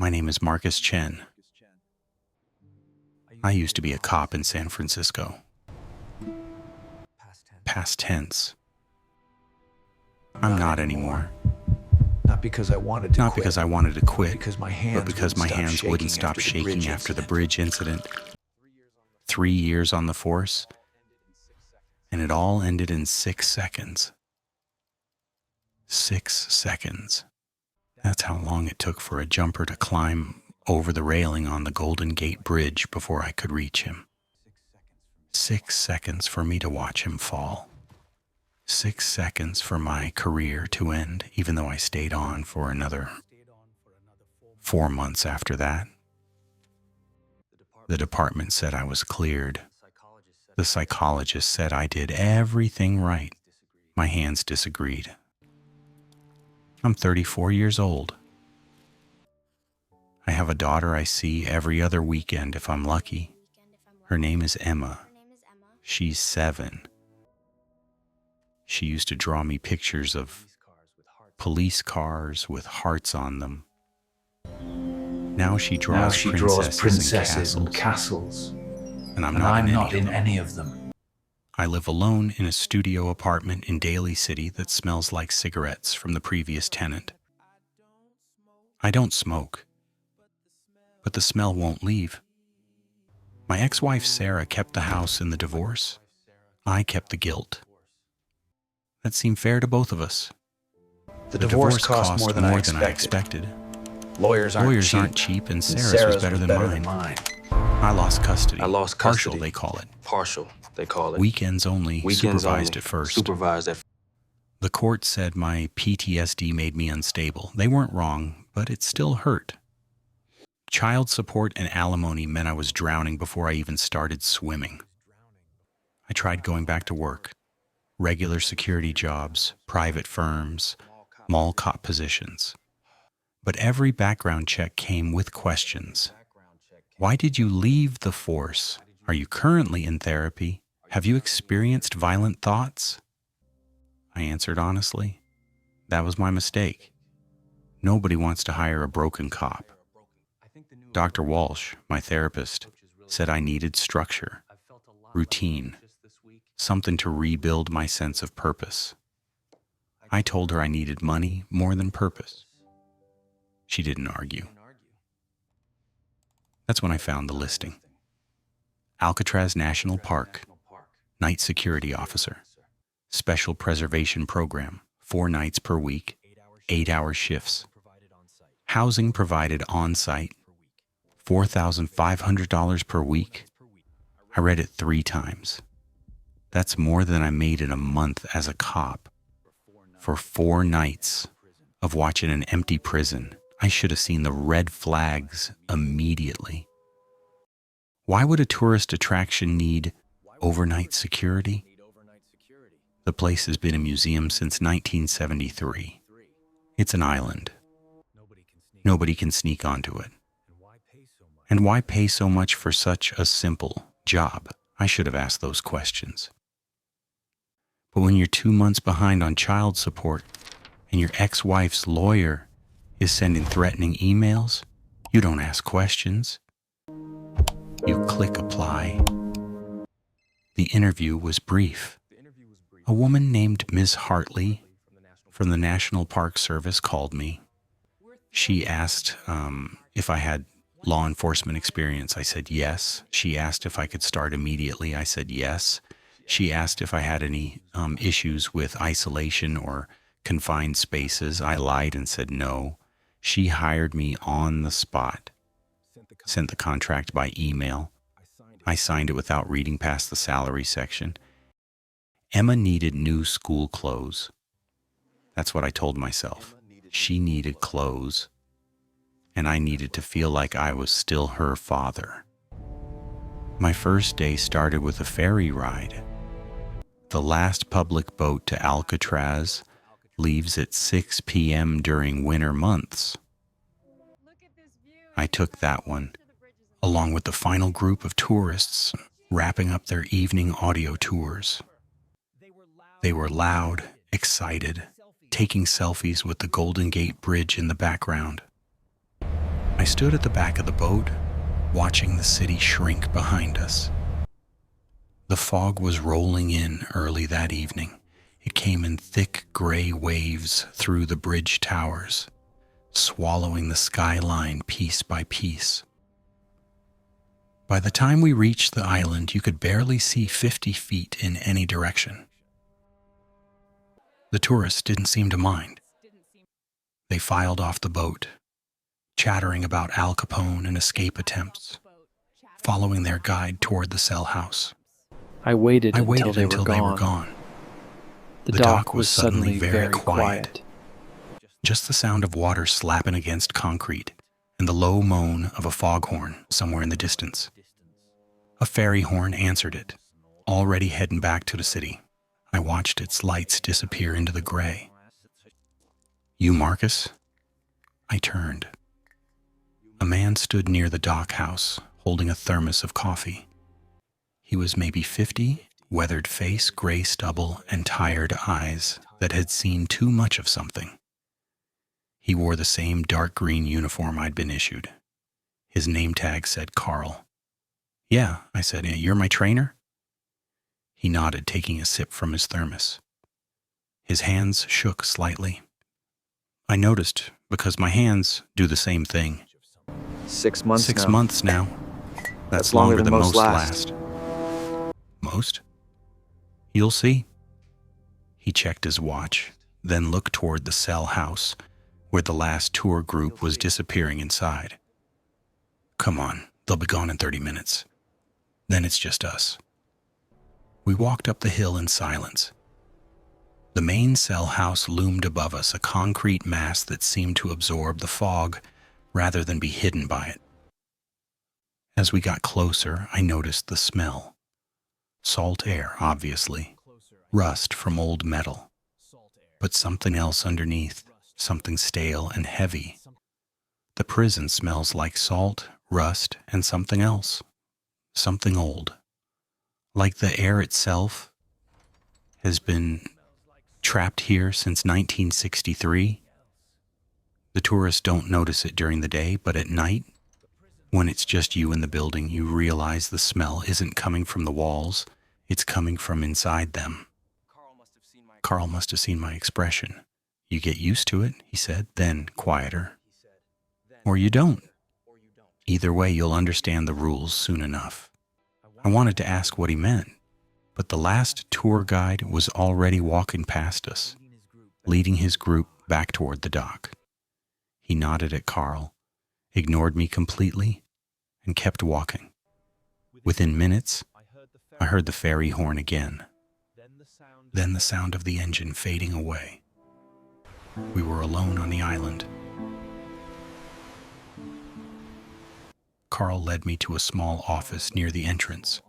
My name is Marcus Chen. I used to be a cop in San Francisco. Past tense. I'm not anymore. Not because I wanted to Not quit. because I wanted to quit, Because my but because my hands wouldn't stop shaking after the bridge incident. 3 years on the force, and it all ended in 6 seconds. 6 seconds. That's how long it took for a jumper to climb over the railing on the Golden Gate Bridge before I could reach him. 6 seconds for me to watch him fall. 6 seconds for my career to end, even though I stayed on for another 4 months after that. The department said I was cleared. The psychologist said I did everything right. My hands disagreed. I'm 34 years old. I have a daughter I see every other weekend if I'm lucky. Her name is Emma. She's 7. She used to draw me pictures of police cars with hearts on them. Now she draws princesses and castles. And I'm not in any of them. I live alone in a studio apartment in Daly City that smells like cigarettes from the previous tenant. I don't smoke, but the smell won't leave. My ex-wife Sarah kept the house in the divorce. I kept the guilt. That seemed fair to both of us. The divorce cost more than I expected. Lawyers aren't cheap, and Sarah's was better than mine. I lost custody. Partial, they call it. Partial, they call it. Weekends only, supervised at first. The court said my PTSD made me unstable. They weren't wrong, but it still hurt. Child support and alimony meant I was drowning before I even started swimming. I tried going back to work. Regular security jobs, private firms, mall cop positions. But every background check came with questions. Why did you leave the force? Are you currently in therapy? Have you experienced violent thoughts? I answered honestly, that was my mistake. Nobody wants to hire a broken cop. Dr. Walsh, my therapist, said I needed structure, routine, something to rebuild my sense of purpose. I told her I needed money more than purpose. She didn't argue. That's when I found the listing. Alcatraz National Park, night security officer, special preservation program, 4 nights per week, 8-hour shifts. Housing provided on-site, $4,500 per week. I read it 3 times. That's more than I made in a month as a cop. For 4 nights of watching an empty prison, I should have seen the red flags immediately. Why would a tourist attraction need overnight security? The place has been a museum since 1973. It's an island. Nobody can sneak onto it. And why pay so much for such a simple job? I should have asked those questions. But when you're 2 months behind on child support and your ex-wife's lawyer is sending threatening emails, you don't ask questions. You click apply. The interview was brief. A woman named Ms. Hartley from the National Park Service called me. She asked if I had law enforcement experience. I said yes. She asked if I could start immediately. I said yes. She asked if I had any issues with isolation or confined spaces. I lied and said no. She hired me on the spot, sent the contract by email. I signed it without reading past the salary section. Emma needed new school clothes. That's what I told myself. She needed clothes, and I needed to feel like I was still her father. My first day started with a ferry ride. The last public boat to Alcatraz leaves at 6 p.m. during winter months. I took that one, along with the final group of tourists wrapping up their evening audio tours. They were loud, excited, taking selfies with the Golden Gate Bridge in the background. I stood at the back of the boat, watching the city shrink behind us. The fog was rolling in early that evening. It came in thick gray waves through the bridge towers, swallowing the skyline piece by piece. By the time we reached the island, you could barely see 50 feet in any direction. The tourists didn't seem to mind. They filed off the boat, chattering about Al Capone and escape attempts, following their guide toward the cell house. I waited until they were gone. The dock was suddenly very quiet. Just the sound of water slapping against concrete and the low moan of a foghorn somewhere in the distance. A ferry horn answered it, already heading back to the city. I watched its lights disappear into the gray. "You, Marcus?" I turned. A man stood near the dock house, holding a thermos of coffee. He was maybe 50, weathered face, gray stubble, and tired eyes that had seen too much of something. He wore the same dark green uniform I'd been issued. His name tag said Carl. "Yeah," I said, "you're my trainer?" He nodded, taking a sip from his thermos. His hands shook slightly. I noticed, because my hands do the same thing. 6 months 6 months now. That's longer than most last. Most? You'll see. He checked his watch, then looked toward the cell house, where the last tour group was disappearing inside. "Come on, they'll be gone in 30 minutes. Then it's just us." We walked up the hill in silence. The main cell house loomed above us, a concrete mass that seemed to absorb the fog rather than be hidden by it. As we got closer, I noticed the smell. Salt air, obviously. Rust from old metal. But something else underneath, something stale and heavy. The prison smells like salt, rust, and something else. Something old. Like the air itself has been trapped here since 1963. The tourists don't notice it during the day, but at night, when it's just you in the building, you realize the smell isn't coming from the walls, it's coming from inside them. Carl must have seen my expression. "You get used to it," he said, then quieter. "Or you don't. Either way, you'll understand the rules soon enough." I wanted to ask what he meant, but the last tour guide was already walking past us, leading his group back toward the dock. He nodded at Carl, ignored me completely, and kept walking. Within minutes, I heard the ferry horn again, then the sound of the engine fading away. We were alone on the island. Carl led me to a small office near the entrance.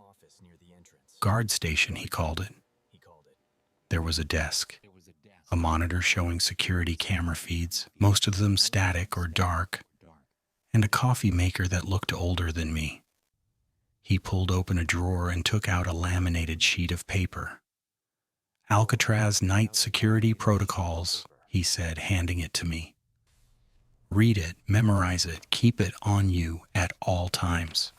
Guard station, he called it. There was a desk, a monitor showing security camera feeds, most of them static or dark, and a coffee maker that looked older than me. He pulled open a drawer and took out a laminated sheet of paper. "Alcatraz Night Security Protocols," he said, handing it to me. "Read it, memorize it, keep it on you at all times."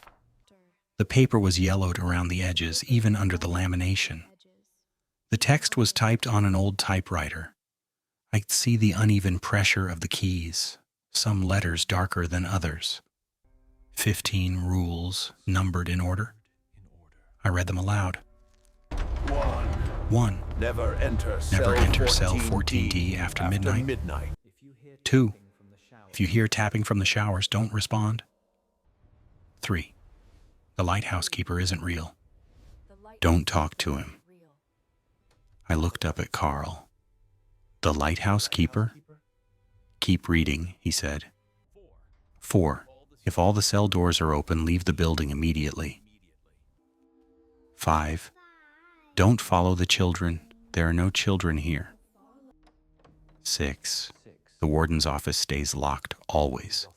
The paper was yellowed around the edges, even under the lamination. The text was typed on an old typewriter. I could see the uneven pressure of the keys, some letters darker than others. 15 rules, numbered in order. I read them aloud. 1. Never enter cell 14D after midnight. 2. If you hear tapping from the showers, don't respond. 3. The lighthouse keeper isn't real. Don't talk to him. I looked up at Carl. "The lighthouse keeper?" "Keep reading," he said. 4. If all the cell doors are open, leave the building immediately. 5. Don't follow the children. There are no children here. 6. The warden's office stays locked, always.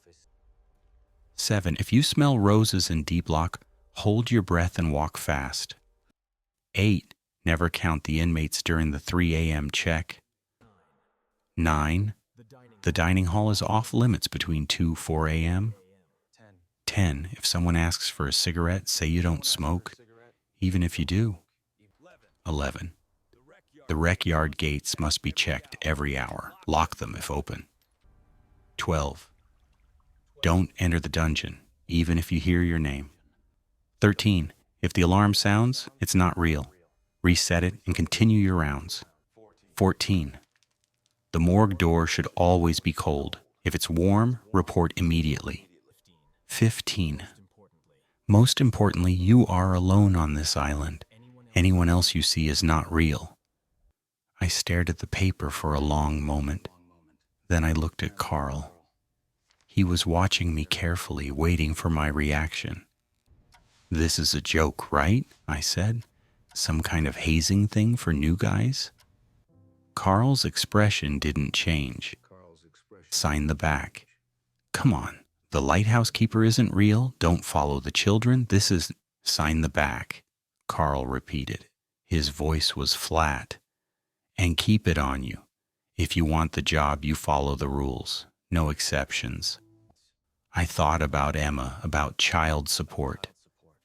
7. If you smell roses in D block, hold your breath and walk fast. 8. Never count the inmates during the 3 a.m. check. 9. The dining hall is off limits between 2-4 a.m. 10. If someone asks for a cigarette, say you don't smoke, even if you do. 11. The rec yard gates must be checked every hour. Lock them if open. 12. Don't enter the dungeon, even if you hear your name. 13. If the alarm sounds, it's not real. Reset it and continue your rounds. 14. The morgue door should always be cold. If it's warm, report immediately. 15. Most importantly, you are alone on this island. Anyone else you see is not real. I stared at the paper for a long moment. Then I looked at Carl. He was watching me carefully, waiting for my reaction. "This is a joke, right?" I said. "Some kind of hazing thing for new guys?" Carl's expression didn't change. "Sign the back." "Come on, the lighthouse keeper isn't real. Don't follow the children. This is..." "Sign the back," Carl repeated. His voice was flat. "And keep it on you. If you want the job, you follow the rules. No exceptions." I thought about Emma, about child support,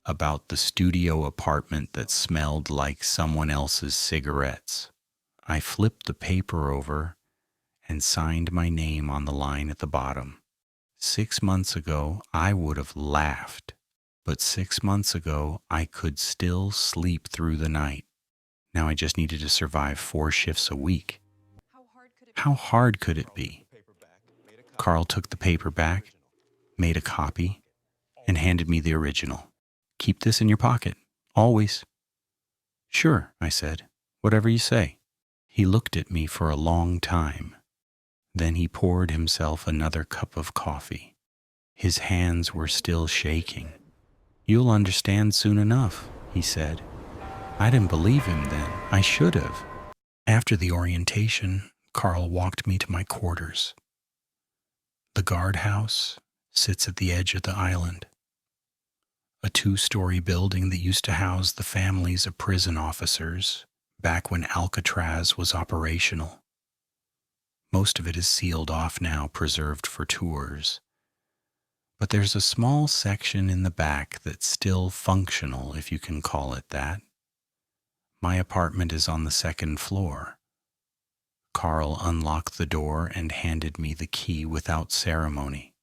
about the studio apartment that smelled like someone else's cigarettes. I flipped the paper over and signed my name on the line at the bottom. 6 months ago, I would have laughed, but 6 months ago, I could still sleep through the night. Now I just needed to survive 4 shifts a week. How hard could it be? Carl took the paper back, made a copy, and handed me the original. "Keep this in your pocket, always." "Sure," I said. "Whatever you say." He looked at me for a long time. Then he poured himself another cup of coffee. His hands were still shaking. "You'll understand soon enough," he said. I didn't believe him then. I should have. After the orientation, Carl walked me to my quarters. The guardhouse sits at the edge of the island. A 2-story building that used to house the families of prison officers back when Alcatraz was operational. Most of it is sealed off now, preserved for tours. But there's a small section in the back that's still functional, if you can call it that. My apartment is on the 2nd floor. Carl unlocked the door and handed me the key without ceremony.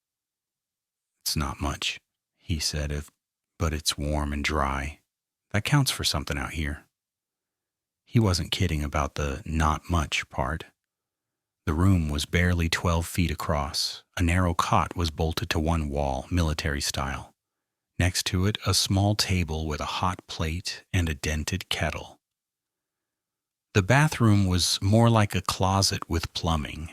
"It's not much," he said, "but it's warm and dry. That counts for something out here." He wasn't kidding about the "not much" part. The room was barely 12 feet across. A narrow cot was bolted to one wall, military style. Next to it, a small table with a hot plate and a dented kettle. The bathroom was more like a closet with plumbing,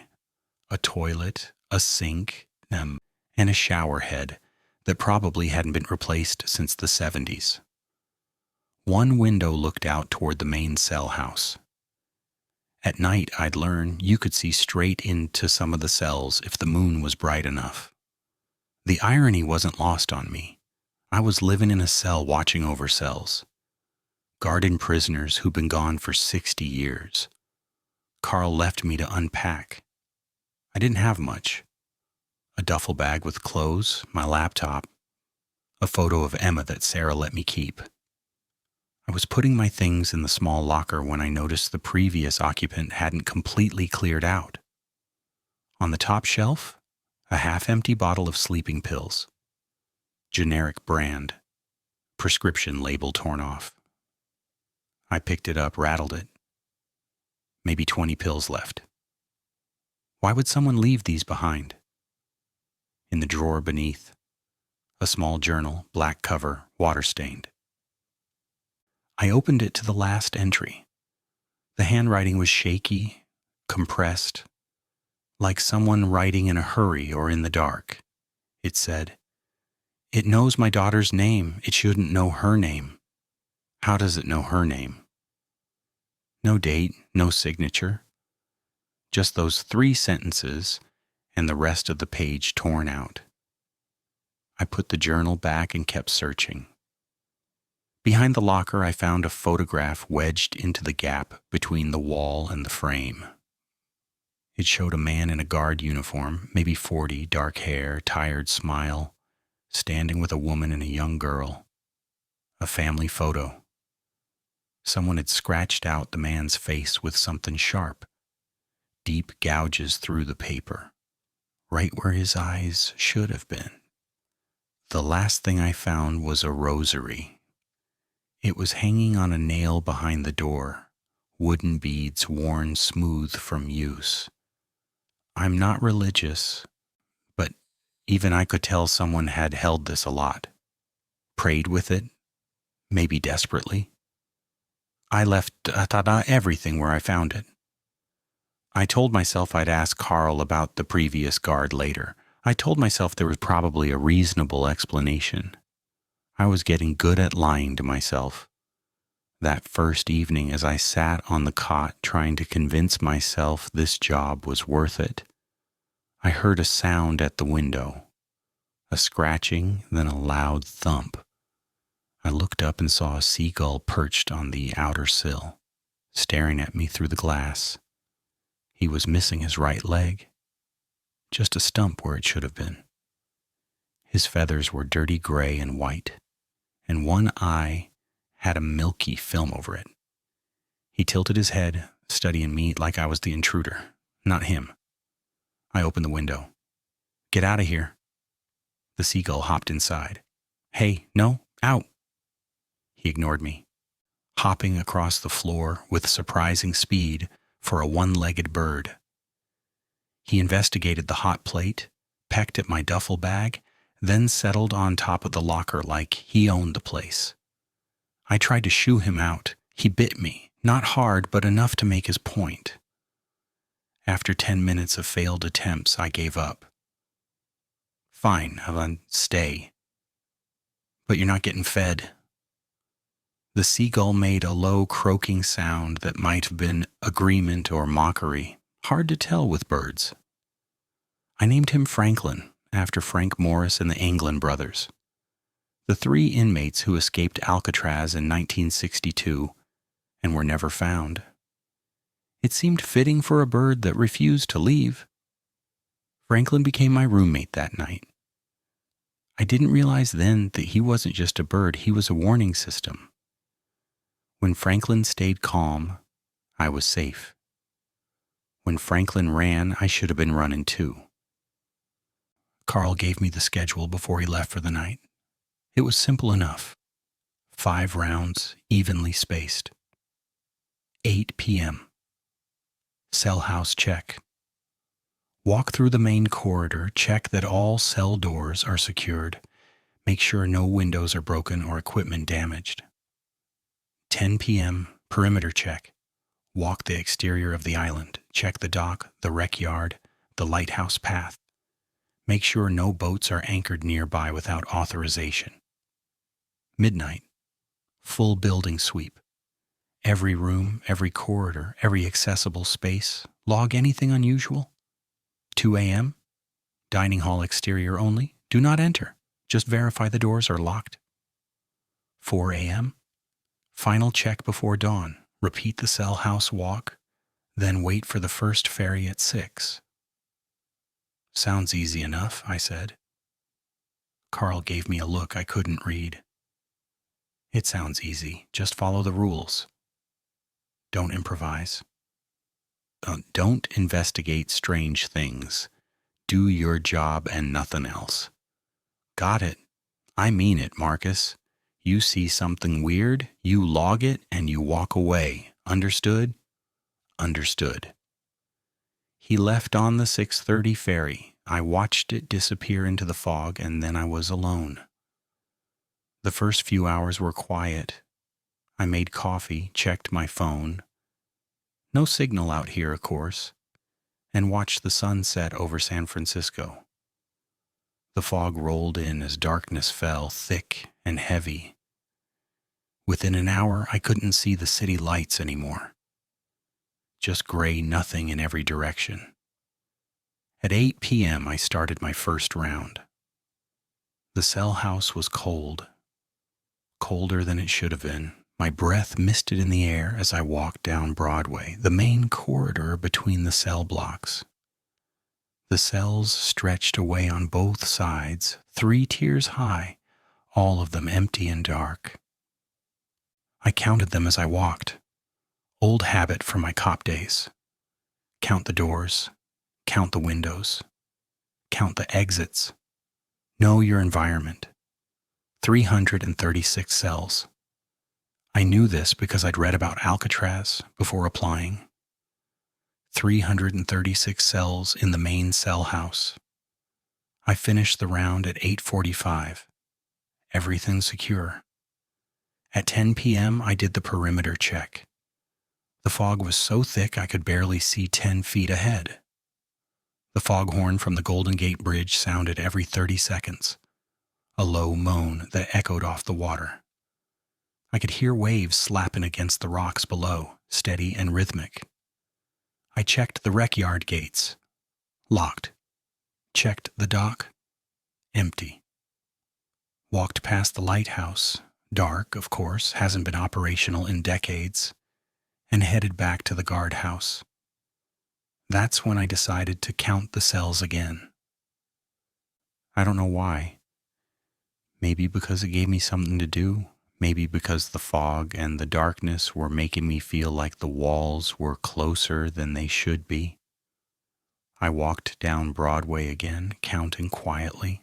a toilet, a sink, and a shower head that probably hadn't been replaced since the 70s. One window looked out toward the main cell house. At night, I'd learn, you could see straight into some of the cells if the moon was bright enough. The irony wasn't lost on me. I was living in a cell watching over cells. Guarded prisoners who'd been gone for 60 years. Carl left me to unpack. I didn't have much. A duffel bag with clothes, my laptop, a photo of Emma that Sarah let me keep. I was putting my things in the small locker when I noticed the previous occupant hadn't completely cleared out. On the top shelf, a half-empty bottle of sleeping pills. Generic brand. Prescription label torn off. I picked it up, rattled it. Maybe 20 pills left. Why would someone leave these behind? In the drawer beneath, a small journal, black cover, water-stained. I opened it to the last entry. The handwriting was shaky, compressed, like someone writing in a hurry or in the dark. It said, "It knows my daughter's name. It shouldn't know her name." How does it know her name? No date, no signature. Just those 3 sentences and the rest of the page torn out. I put the journal back and kept searching. Behind the locker, I found a photograph wedged into the gap between the wall and the frame. It showed a man in a guard uniform, maybe 40, dark hair, tired smile, standing with a woman and a young girl. A family photo. Someone had scratched out the man's face with something sharp. Deep gouges through the paper, right where his eyes should have been. The last thing I found was a rosary. It was hanging on a nail behind the door, wooden beads worn smooth from use. I'm not religious, but even I could tell someone had held this a lot. Prayed with it, maybe desperately. I left everything where I found it. I told myself I'd ask Carl about the previous guard later. I told myself there was probably a reasonable explanation. I was getting good at lying to myself. That first evening, as I sat on the cot trying to convince myself this job was worth it, I heard a sound at the window, a scratching, then a loud thump. I looked up and saw a seagull perched on the outer sill, staring at me through the glass. He was missing his right leg, just a stump where it should have been. His feathers were dirty gray and white, and one eye had a milky film over it. He tilted his head, studying me like I was the intruder, not him. I opened the window. "Get out of here." The seagull hopped inside. "Hey, no, out." He ignored me, hopping across the floor with surprising speed for a one-legged bird. He investigated the hot plate, pecked at my duffel bag, then settled on top of the locker like he owned the place. I tried to shoo him out. He bit me, not hard, but enough to make his point. After 10 minutes of failed attempts, I gave up. "Fine, I'll stay. But you're not getting fed." The seagull made a low croaking sound that might have been agreement or mockery. Hard to tell with birds. I named him Franklin, after Frank Morris and the Anglin brothers, the 3 inmates who escaped Alcatraz in 1962 and were never found. It seemed fitting for a bird that refused to leave. Franklin became my roommate that night. I didn't realize then that he wasn't just a bird, he was a warning system. When Franklin stayed calm, I was safe. When Franklin ran, I should have been running too. Carl gave me the schedule before he left for the night. It was simple enough. 5 rounds, evenly spaced. 8 p.m. Cell house check. Walk through the main corridor, check that all cell doors are secured, make sure no windows are broken or equipment damaged. 10 p.m., perimeter check. Walk the exterior of the island, check the dock, the rec yard, the lighthouse path. Make sure no boats are anchored nearby without authorization. Midnight, full building sweep. Every room, every corridor, every accessible space. Log anything unusual. 2 a.m., dining hall exterior only. Do not enter. Just verify the doors are locked. 4 a.m., final check before dawn. Repeat the cell house walk, then wait for the first ferry at 6. "Sounds easy enough," I said. Carl gave me a look I couldn't read. "It sounds easy. Just follow the rules. Don't improvise. Don't investigate strange things. Do your job and nothing else." "Got it. I mean it, Marcus. You see something weird, you log it, and you walk away. Understood?" "Understood." He left on the 6:30 ferry. I watched it disappear into the fog, and then I was alone. The first few hours were quiet. I made coffee, checked my phone. No signal out here, of course, and watched the sun set over San Francisco. The fog rolled in as darkness fell, thick and heavy. Within an hour, I couldn't see the city lights anymore. Just gray nothing in every direction. At 8 p.m., I started my first round. The cell house was cold, colder than it should have been. My breath misted in the air as I walked down Broadway, the main corridor between the cell blocks. The cells stretched away on both sides, 3 tiers high, all of them empty and dark. I counted them as I walked. Old habit from my cop days. Count the doors, count the windows, count the exits. Know your environment. 336 cells. I knew this because I'd read about Alcatraz before applying. 336 cells in the main cell house. I finished the round at 8:45. Everything secure. At 10 p.m., I did the perimeter check. The fog was so thick I could barely see 10 feet ahead. The foghorn from the Golden Gate Bridge sounded every 30 seconds, a low moan that echoed off the water. I could hear waves slapping against the rocks below, steady and rhythmic. I checked the rec yard gates. Locked. Checked the dock. Empty. Walked past the lighthouse. Dark, of course, hasn't been operational in decades. And headed back to the guardhouse. That's when I decided to count the cells again. I don't know why. Maybe because it gave me something to do. Maybe because the fog and the darkness were making me feel like the walls were closer than they should be. I walked down Broadway again, counting quietly.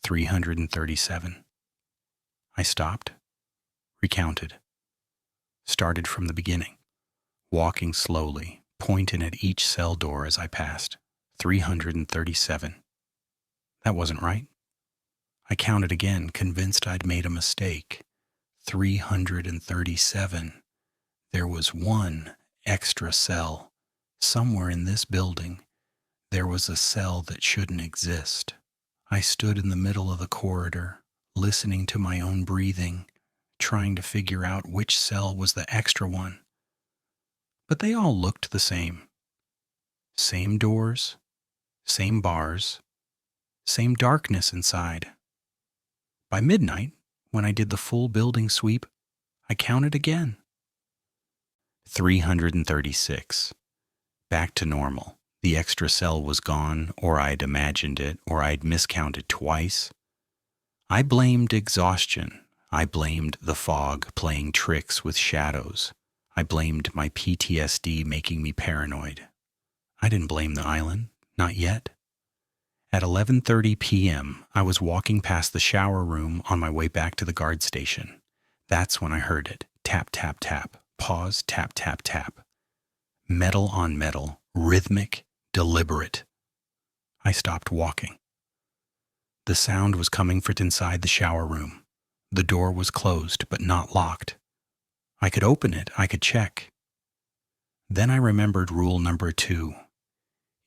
337. I stopped, recounted, started from the beginning, walking slowly, pointing at each cell door as I passed. 337. That wasn't right. I counted again, convinced I'd made a mistake. 337. There was one extra cell. Somewhere in this building, there was a cell that shouldn't exist. I stood in the middle of the corridor, listening to my own breathing, trying to figure out which cell was the extra one. But they all looked the same. Same doors, same bars, same darkness inside. By midnight, when I did the full building sweep, I counted again. 336. Back to normal. The extra cell was gone, or I'd imagined it, or I'd miscounted twice. I blamed exhaustion. I blamed the fog playing tricks with shadows. I blamed my PTSD making me paranoid. I didn't blame the island, not yet. At 11:30 p.m., I was walking past the shower room on my way back to the guard station. That's when I heard it. Tap, tap, tap. Pause, tap, tap, tap. Metal on metal, rhythmic, deliberate. I stopped walking. The sound was coming from inside the shower room. The door was closed, but not locked. I could open it, I could check. Then I remembered rule number 2.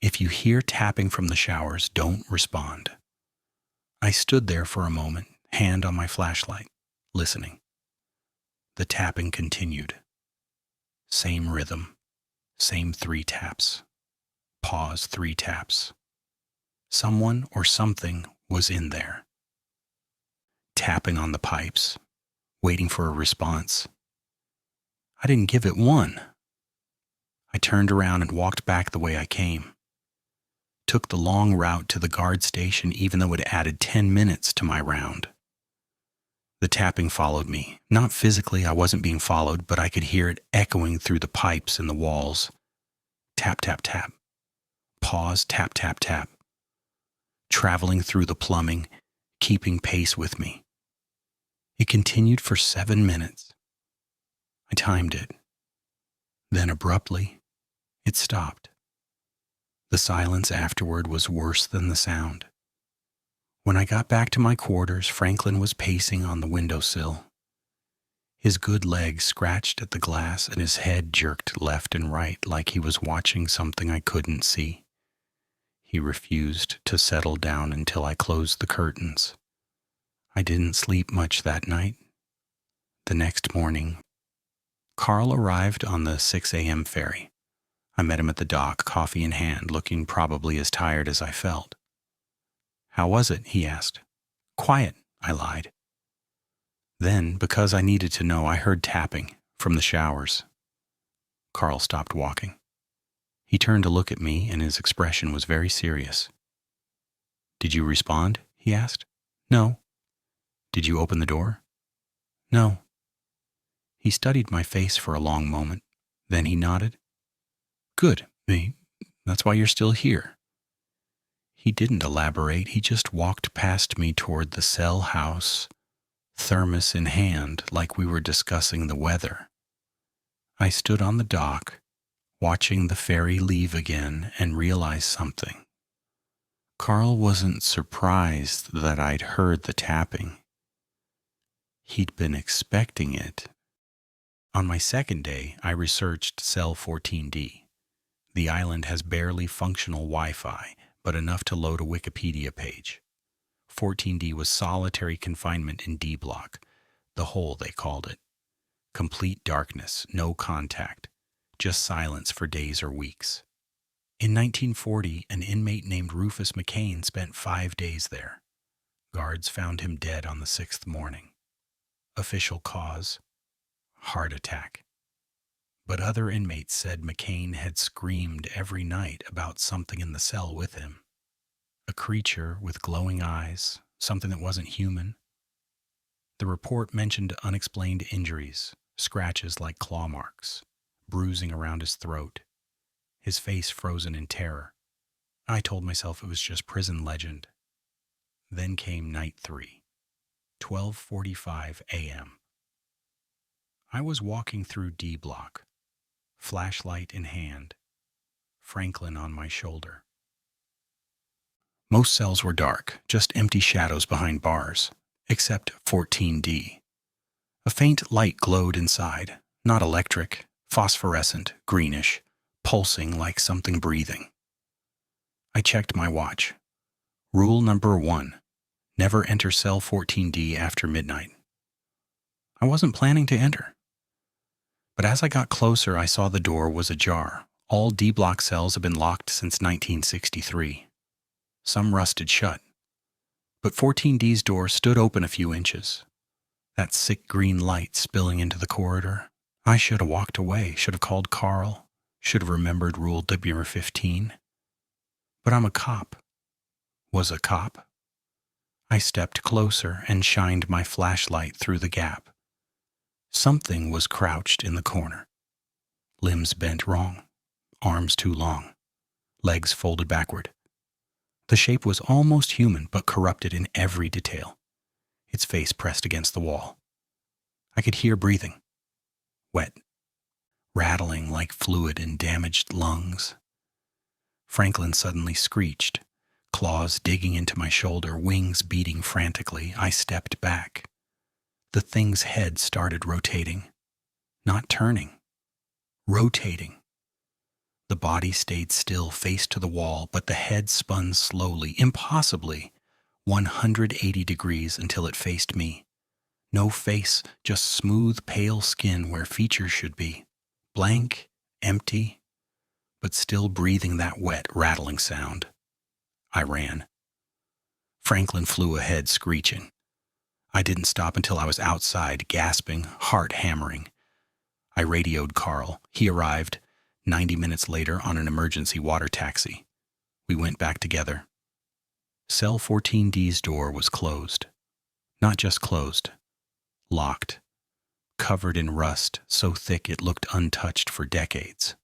If you hear tapping from the showers, don't respond. I stood there for a moment, hand on my flashlight, listening. The tapping continued. Same rhythm, same 3 taps. Pause, 3 taps. Someone or something was in there. Tapping on the pipes, waiting for a response. I didn't give it one. I turned around and walked back the way I came. Took the long route to the guard station even though it added 10 minutes to my round. The tapping followed me. Not physically, I wasn't being followed, but I could hear it echoing through the pipes and the walls. Tap, tap, tap. Pause, tap, tap, tap. Traveling through the plumbing, keeping pace with me. It continued for 7 minutes. I timed it. Then abruptly, it stopped. The silence afterward was worse than the sound. When I got back to my quarters, Franklin was pacing on the windowsill. His good leg scratched at the glass and his head jerked left and right like he was watching something I couldn't see. He refused to settle down until I closed the curtains. I didn't sleep much that night. The next morning, Carl arrived on the 6 a.m. ferry. I met him at the dock, coffee in hand, looking probably as tired as I felt. "How was it?" he asked. "Quiet," I lied. Then, because I needed to know, I heard tapping from the showers. Carl stopped walking. He turned to look at me, and his expression was very serious. "Did you respond?" he asked. "No." "Did you open the door?" "No." He studied my face for a long moment. Then he nodded. "Good. That's why you're still here." He didn't elaborate. He just walked past me toward the cell house, thermos in hand, like we were discussing the weather. I stood on the dock, watching the ferry leave again, and realized something. Carl wasn't surprised that I'd heard the tapping. He'd been expecting it. On my second day, I researched Cell 14D. The island has barely functional Wi-Fi, but enough to load a Wikipedia page. 14D was solitary confinement in D block, the hole they called it. Complete darkness, no contact, just silence for days or weeks. In 1940, an inmate named Rufus McCain spent 5 days there. Guards found him dead on the 6th morning. Official cause: heart attack. But other inmates said McCain had screamed every night about something in the cell with him. A creature with glowing eyes, something that wasn't human. The report mentioned unexplained injuries, scratches like claw marks, bruising around his throat, his face frozen in terror. I told myself it was just prison legend. Then came night 3, 12:45 a.m. I was walking through D block, flashlight in hand, Franklin on my shoulder. Most cells were dark, just empty shadows behind bars, except 14D. A faint light glowed inside, not electric, phosphorescent, greenish, pulsing like something breathing. I checked my watch. Rule number 1, never enter cell 14D after midnight. I wasn't planning to enter. But as I got closer, I saw the door was ajar. All D-block cells have been locked since 1963. Some rusted shut. But 14D's door stood open a few inches. That sick green light spilling into the corridor. I should have walked away, should have called Carl, should have remembered Rule number 15. But I'm a cop. Was a cop. I stepped closer and shined my flashlight through the gap. Something was crouched in the corner. Limbs bent wrong, arms too long, legs folded backward. The shape was almost human, but corrupted in every detail. Its face pressed against the wall. I could hear breathing. Wet. Rattling like fluid in damaged lungs. Franklin suddenly screeched, claws digging into my shoulder, wings beating frantically. I stepped back. The thing's head started rotating. Not turning. Rotating. The body stayed still, face to the wall, but the head spun slowly, impossibly, 180 degrees until it faced me. No face, just smooth, pale skin where features should be. Blank, empty, but still breathing that wet, rattling sound. I ran. Franklin flew ahead, screeching. I didn't stop until I was outside, gasping, heart hammering. I radioed Carl. He arrived 90 minutes later on an emergency water taxi. We went back together. Cell 14D's door was closed. Not just closed. Locked. Covered in rust, so thick it looked untouched for decades.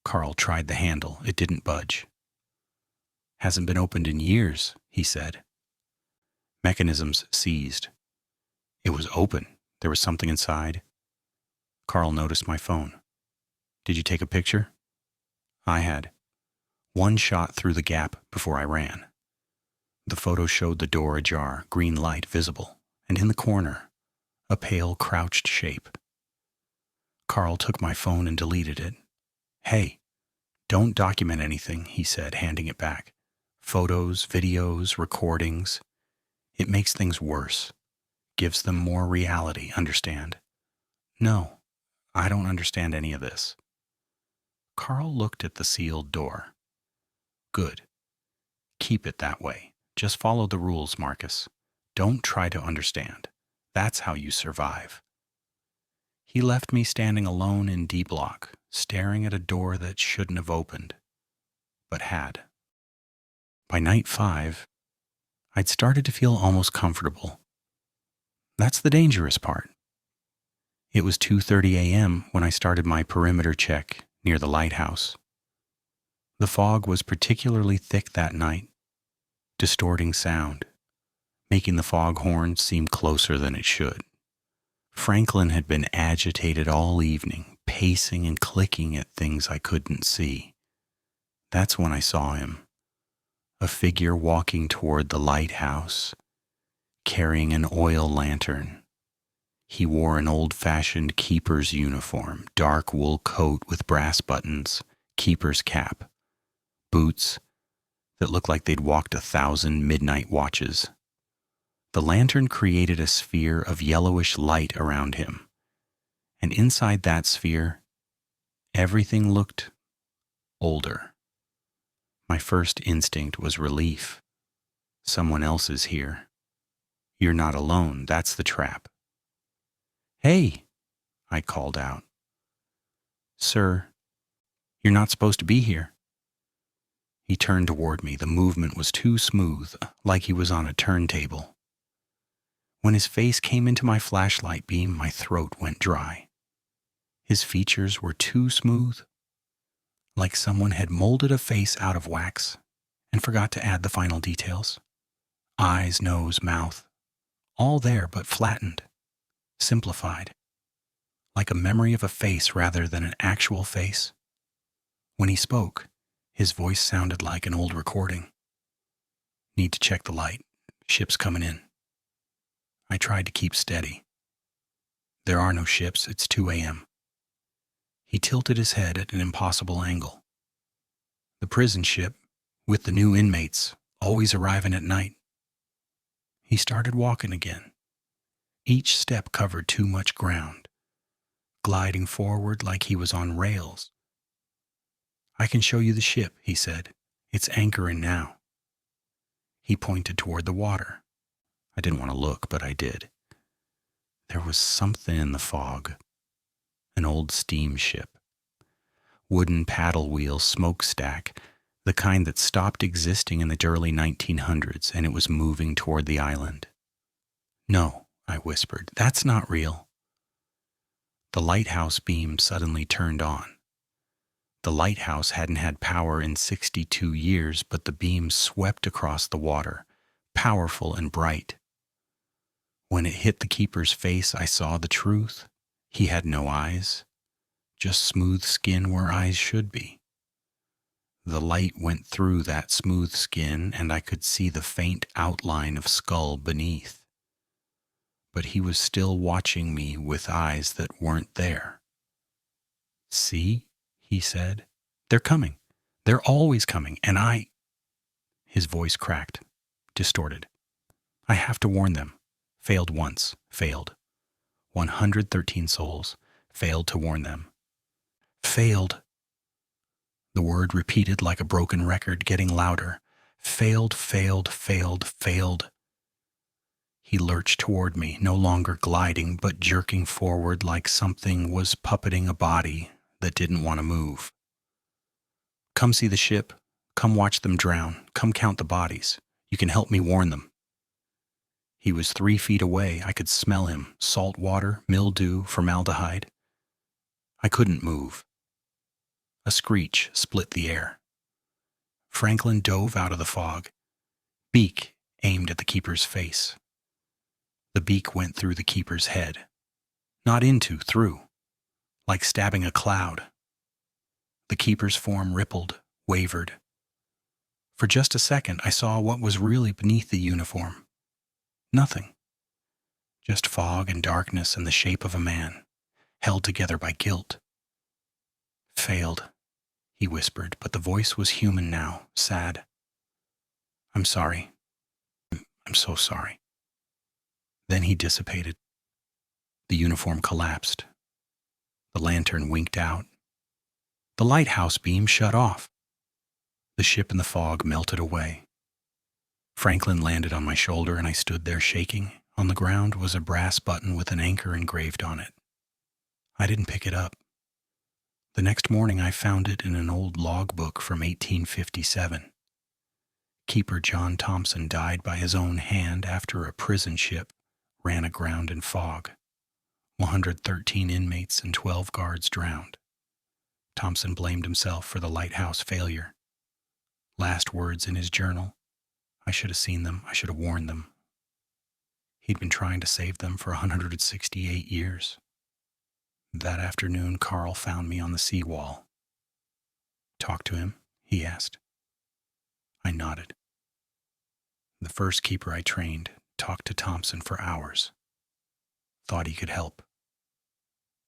Carl tried the handle. It didn't budge. "Hasn't been opened in years," he said. Mechanisms seized. It was open. There was something inside. Carl noticed my phone. "Did you take a picture?" I had. One shot through the gap before I ran. The photo showed the door ajar, green light visible, and in the corner, a pale, crouched shape. Carl took my phone and deleted it. "Hey, don't document anything," he said, handing it back. "Photos, videos, recordings. It makes things worse. Gives them more reality, understand?" "No, I don't understand any of this." Carl looked at the sealed door. "Good. Keep it that way. Just follow the rules, Marcus. Don't try to understand. That's how you survive." He left me standing alone in D block, staring at a door that shouldn't have opened, but had. By night 5, I'd started to feel almost comfortable. That's the dangerous part. It was 2:30 a.m. when I started my perimeter check near the lighthouse. The fog was particularly thick that night, distorting sound, making the foghorn seem closer than it should. Franklin had been agitated all evening, pacing and clicking at things I couldn't see. That's when I saw him, a figure walking toward the lighthouse, carrying an oil lantern. He wore an old-fashioned keeper's uniform, dark wool coat with brass buttons, keeper's cap, boots that looked like they'd walked 1,000 midnight watches. The lantern created a sphere of yellowish light around him, and inside that sphere, everything looked older. My first instinct was relief. Someone else is here. You're not alone, that's the trap. "Hey," I called out. "Sir, you're not supposed to be here." He turned toward me. The movement was too smooth, like he was on a turntable. When his face came into my flashlight beam, my throat went dry. His features were too smooth, like someone had molded a face out of wax and forgot to add the final details. Eyes, nose, mouth, all there but flattened, simplified, like a memory of a face rather than an actual face. When he spoke, his voice sounded like an old recording. "Need to check the light. Ship's coming in." I tried to keep steady. "There are no ships. It's 2 a.m. He tilted his head at an impossible angle. "The prison ship, with the new inmates, always arriving at night." He started walking again. Each step covered too much ground, gliding forward like he was on rails. "I can show you the ship," he said. "It's anchoring now." He pointed toward the water. I didn't want to look, but I did. There was something in the fog. An old steamship. Wooden paddle wheel smokestack, the kind that stopped existing in the early 1900s, and it was moving toward the island. "No," I whispered, "that's not real." The lighthouse beam suddenly turned on. The lighthouse hadn't had power in 62 years, but the beam swept across the water, powerful and bright. When it hit the keeper's face, I saw the truth. He had no eyes, just smooth skin where eyes should be. The light went through that smooth skin, and I could see the faint outline of skull beneath. But he was still watching me with eyes that weren't there. "See?" he said. "They're coming. They're always coming, and I—" His voice cracked, distorted. "I have to warn them. Failed once. Failed. 113 souls. Failed to warn them. Failed." The word repeated like a broken record, getting louder. "Failed, failed, failed, failed." He lurched toward me, no longer gliding, but jerking forward like something was puppeting a body that didn't want to move. "Come see the ship. Come watch them drown. Come count the bodies. You can help me warn them." He was 3 feet away. I could smell him. Salt water, mildew, formaldehyde. I couldn't move. A screech split the air. Franklin dove out of the fog. Beak aimed at the keeper's face. The beak went through the keeper's head. Not into, through. Like stabbing a cloud. The keeper's form rippled, wavered. For just a second, I saw what was really beneath the uniform. Nothing. Just fog and darkness and the shape of a man, held together by guilt. "Failed," he whispered, but the voice was human now, sad. "I'm sorry. I'm so sorry." Then he dissipated. The uniform collapsed. The lantern winked out. The lighthouse beam shut off. The ship in the fog melted away. Franklin landed on my shoulder, and I stood there shaking. On the ground was a brass button with an anchor engraved on it. I didn't pick it up. The next morning I found it in an old logbook from 1857. Keeper John Thompson died by his own hand after a prison ship ran aground in fog. 113 inmates and 12 guards drowned. Thompson blamed himself for the Lighthouse failure. Last words in his journal: "I should have seen them. I should have warned them." He'd been trying to save them for 168 years. That afternoon, Carl found me on the seawall. "Talk to him?" he asked. I nodded. The first keeper I trained talked to Thompson for hours. Thought he could help.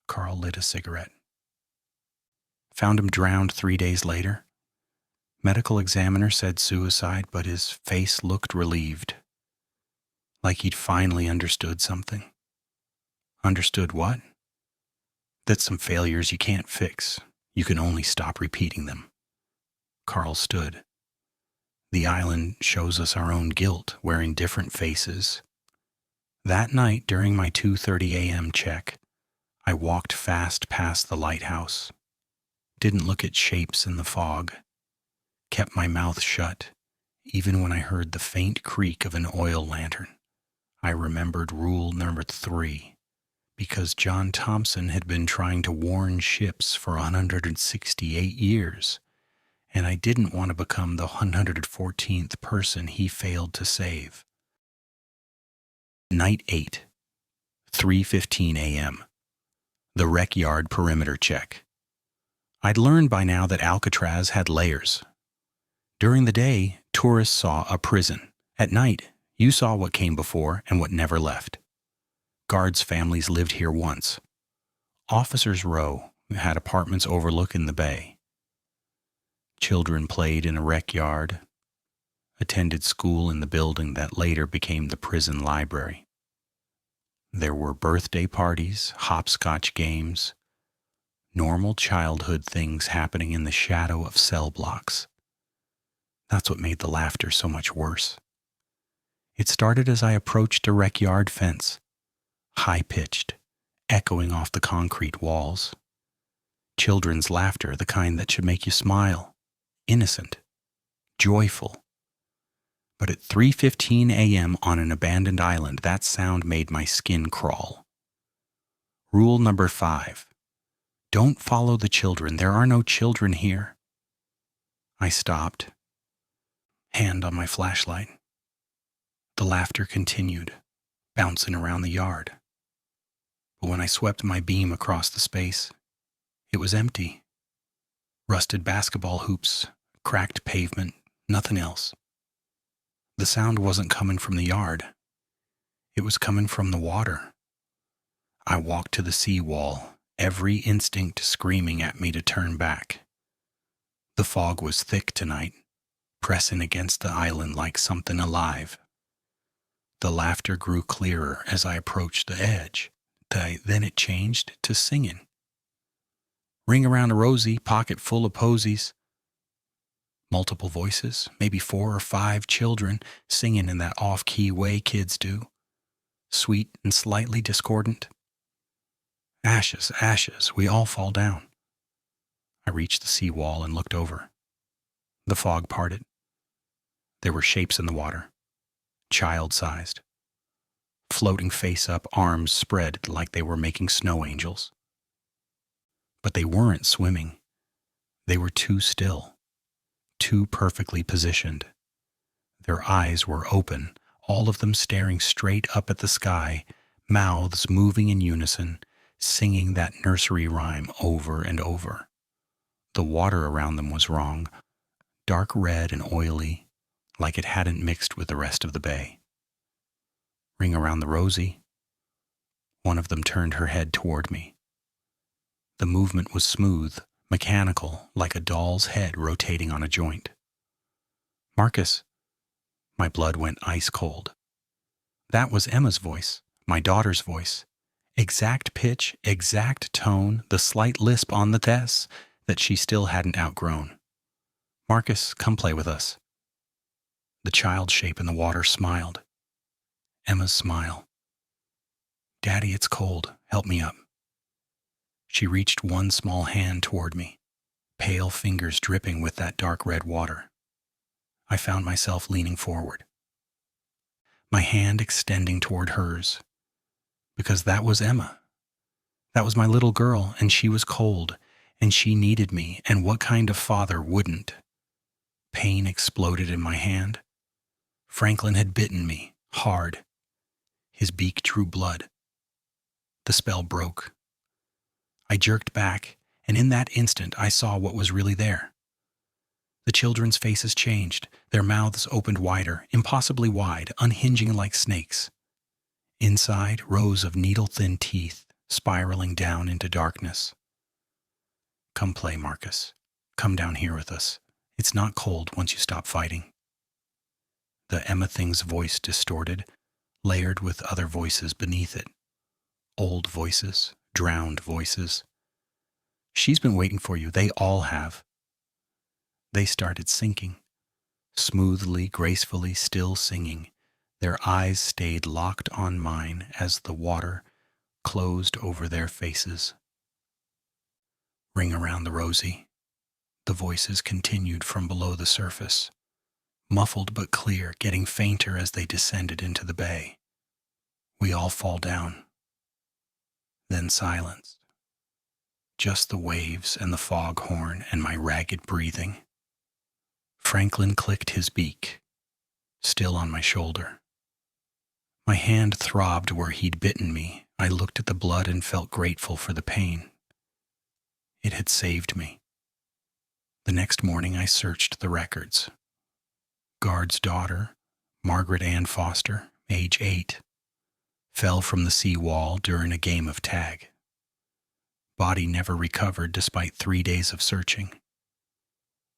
Carl lit a cigarette. Found him drowned 3 days later. Medical examiner said suicide, but his face looked relieved. Like he'd finally understood something. Understood what? That some failures you can't fix. You can only stop repeating them. Carl stood. The island shows us our own guilt, wearing different faces. That night, during my 2:30 a.m. check, I walked fast past the lighthouse. Didn't look at shapes in the fog. Kept my mouth shut, even when I heard the faint creak of an oil lantern. I remembered rule number 3, because John Thompson had been trying to warn ships for 168 years, and I didn't want to become the 114th person he failed to save. Night 8, 3:15 a.m. The wreck yard perimeter check. I'd learned by now that Alcatraz had layers. During the day, tourists saw a prison. At night, you saw what came before and what never left. Guards' families lived here once. Officers' Row had apartments overlooking the bay. Children played in a rec yard, attended school in the building that later became the prison library. There were birthday parties, hopscotch games, normal childhood things happening in the shadow of cell blocks. That's what made the laughter so much worse. It started as I approached a rec yard fence, high-pitched, echoing off the concrete walls. Children's laughter, the kind that should make you smile, innocent, joyful. But at 3:15 a.m. on an abandoned island, that sound made my skin crawl. Rule number 5. Don't follow the children. There are no children here. I stopped, hand on my flashlight. The laughter continued, bouncing around the yard. But when I swept my beam across the space, it was empty. Rusted basketball hoops, cracked pavement, nothing else. The sound wasn't coming from the yard. It was coming from the water. I walked to the seawall, every instinct screaming at me to turn back. The fog was thick tonight, pressing against the island like something alive. The laughter grew clearer as I approached the edge. Then it changed to singing. Ring around a rosy, pocket full of posies. Multiple voices, maybe 4 or 5 children singing in that off-key way kids do. Sweet and slightly discordant. Ashes, ashes, we all fall down. I reached the seawall and looked over. The fog parted. There were shapes in the water, child-sized. Floating face up, arms spread like they were making snow angels. But they weren't swimming. They were too still, too perfectly positioned. Their eyes were open, all of them staring straight up at the sky, mouths moving in unison, singing that nursery rhyme over and over. The water around them was wrong, dark red and oily, like it hadn't mixed with the rest of the bay. Ring around the rosy. One of them turned her head toward me. The movement was smooth, mechanical, like a doll's head rotating on a joint. Marcus. My blood went ice cold. That was Emma's voice, my daughter's voice. Exact pitch, exact tone, the slight lisp on the S that she still hadn't outgrown. Marcus, come play with us. The child shape in the water smiled. Emma's smile. Daddy, it's cold. Help me up. She reached one small hand toward me, pale fingers dripping with that dark red water. I found myself leaning forward, my hand extending toward hers, because that was Emma. That was my little girl, and she was cold, and she needed me, and what kind of father wouldn't? Pain exploded in my hand. Franklin had bitten me, hard. His beak drew blood. The spell broke. I jerked back, and in that instant I saw what was really there. The children's faces changed, their mouths opened wider, impossibly wide, unhinging like snakes. Inside, rows of needle-thin teeth, spiraling down into darkness. Come play, Marcus. Come down here with us. It's not cold once you stop fighting. The Emma thing's voice distorted, layered with other voices beneath it. Old voices, drowned voices. She's been waiting for you. They all have. They started sinking, smoothly, gracefully, still singing. Their eyes stayed locked on mine as the water closed over their faces. Ring around the rosy. The voices continued from below the surface, muffled but clear, getting fainter as they descended into the bay. We all fall down. Then silence. Just the waves and the foghorn and my ragged breathing. Franklin clicked his beak, still on my shoulder. My hand throbbed where he'd bitten me. I looked at the blood and felt grateful for the pain. It had saved me. The next morning I searched the records. Guard's daughter, Margaret Ann Foster, age 8, fell from the seawall during a game of tag. Body never recovered despite 3 days of searching.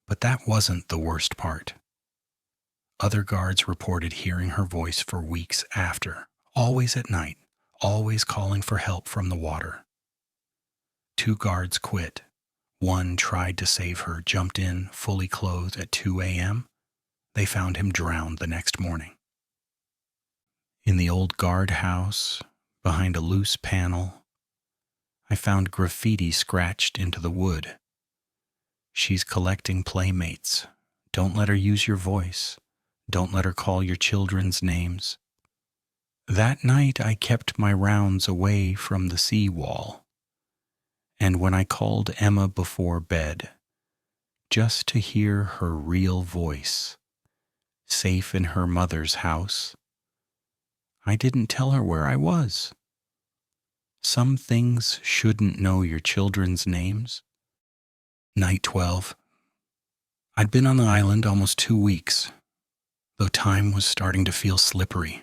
But that wasn't the worst part. Other guards reported hearing her voice for weeks after, always at night, always calling for help from the water. 2 guards quit. One tried to save her, jumped in, fully clothed at 2 a.m. They found him drowned the next morning. In the old guardhouse, behind a loose panel, I found graffiti scratched into the wood. She's collecting playmates. Don't let her use your voice. Don't let her call your children's names. That night I kept my rounds away from the seawall. And when I called Emma before bed, just to hear her real voice, safe in her mother's house, I didn't tell her where I was. Some things shouldn't know your children's names. Night 12. I'd been on the island almost 2 weeks, though time was starting to feel slippery.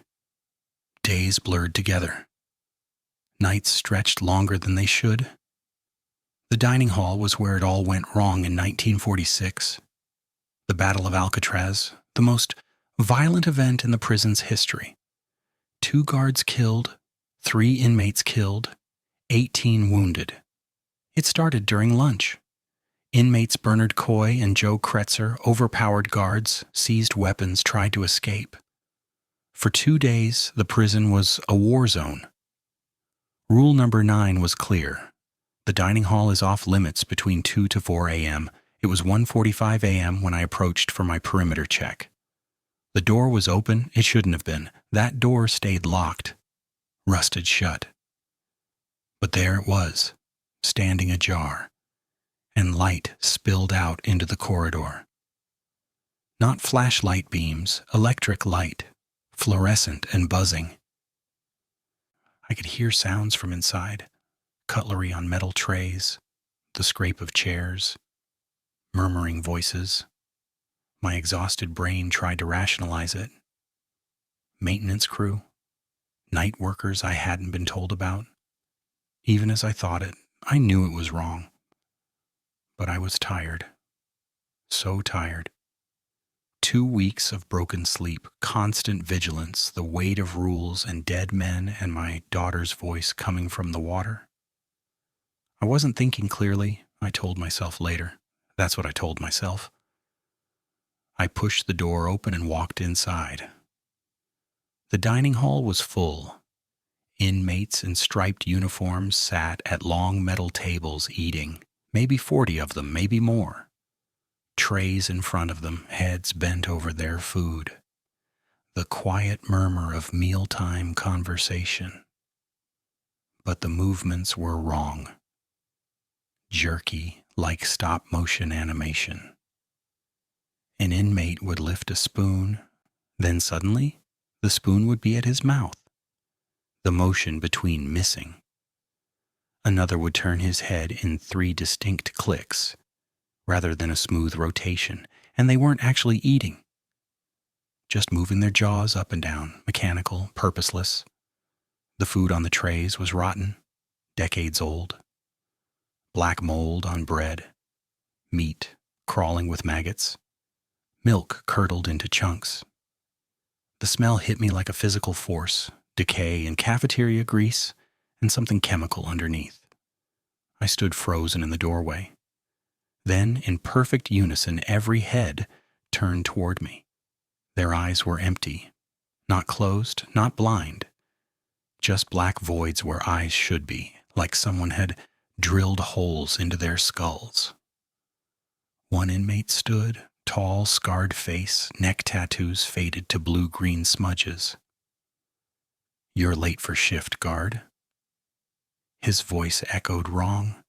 Days blurred together. Nights stretched longer than they should. The dining hall was where it all went wrong in 1946. The Battle of Alcatraz, the most violent event in the prison's history. 2 guards killed, 3 inmates killed, 18 wounded. It started during lunch. Inmates Bernard Coy and Joe Kretzer overpowered guards, seized weapons, tried to escape. For 2 days, the prison was a war zone. Rule number 9 was clear. The dining hall is off limits between 2 to 4 a.m. It was 1:45 a.m. when I approached for my perimeter check. The door was open. It shouldn't have been. That door stayed locked, rusted shut. But there it was, standing ajar, and light spilled out into the corridor. Not flashlight beams, electric light, fluorescent and buzzing. I could hear sounds from inside, cutlery on metal trays, the scrape of chairs, murmuring voices. My exhausted brain tried to rationalize it. Maintenance crew, night workers I hadn't been told about. Even as I thought it, I knew it was wrong. But I was tired. So tired. 2 weeks of broken sleep, constant vigilance, the weight of rules and dead men and my daughter's voice coming from the water. I wasn't thinking clearly, I told myself later. That's what I told myself. I pushed the door open and walked inside. The dining hall was full. Inmates in striped uniforms sat at long metal tables eating, maybe 40 of them, maybe more. Trays in front of them, heads bent over their food. The quiet murmur of mealtime conversation. But the movements were wrong. Jerky, like stop-motion animation. An inmate would lift a spoon, then suddenly, the spoon would be at his mouth. The motion between missing. Another would turn his head in 3 distinct clicks, rather than a smooth rotation, and they weren't actually eating. Just moving their jaws up and down, mechanical, purposeless. The food on the trays was rotten, decades old. Black mold on bread, meat crawling with maggots, milk curdled into chunks. The smell hit me like a physical force, decay and cafeteria grease, and something chemical underneath. I stood frozen in the doorway. Then, in perfect unison, every head turned toward me. Their eyes were empty, not closed, not blind, just black voids where eyes should be, like someone had drilled holes into their skulls. One inmate stood, tall, scarred face, neck tattoos faded to blue-green smudges. "You're late for shift, guard." His voice echoed wrong,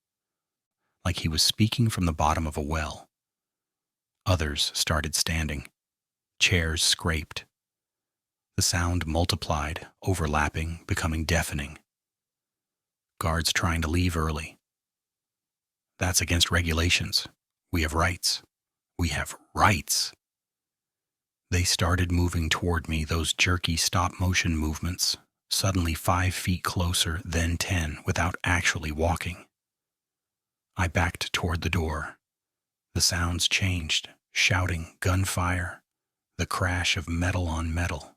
like he was speaking from the bottom of a well. Others started standing. Chairs scraped. The sound multiplied, overlapping, becoming deafening. Guards trying to leave early. "That's against regulations. We have rights. We have rights." They started moving toward me, those jerky stop-motion movements, suddenly 5 feet closer, then 10, without actually walking. I backed toward the door. The sounds changed, shouting, gunfire, the crash of metal on metal.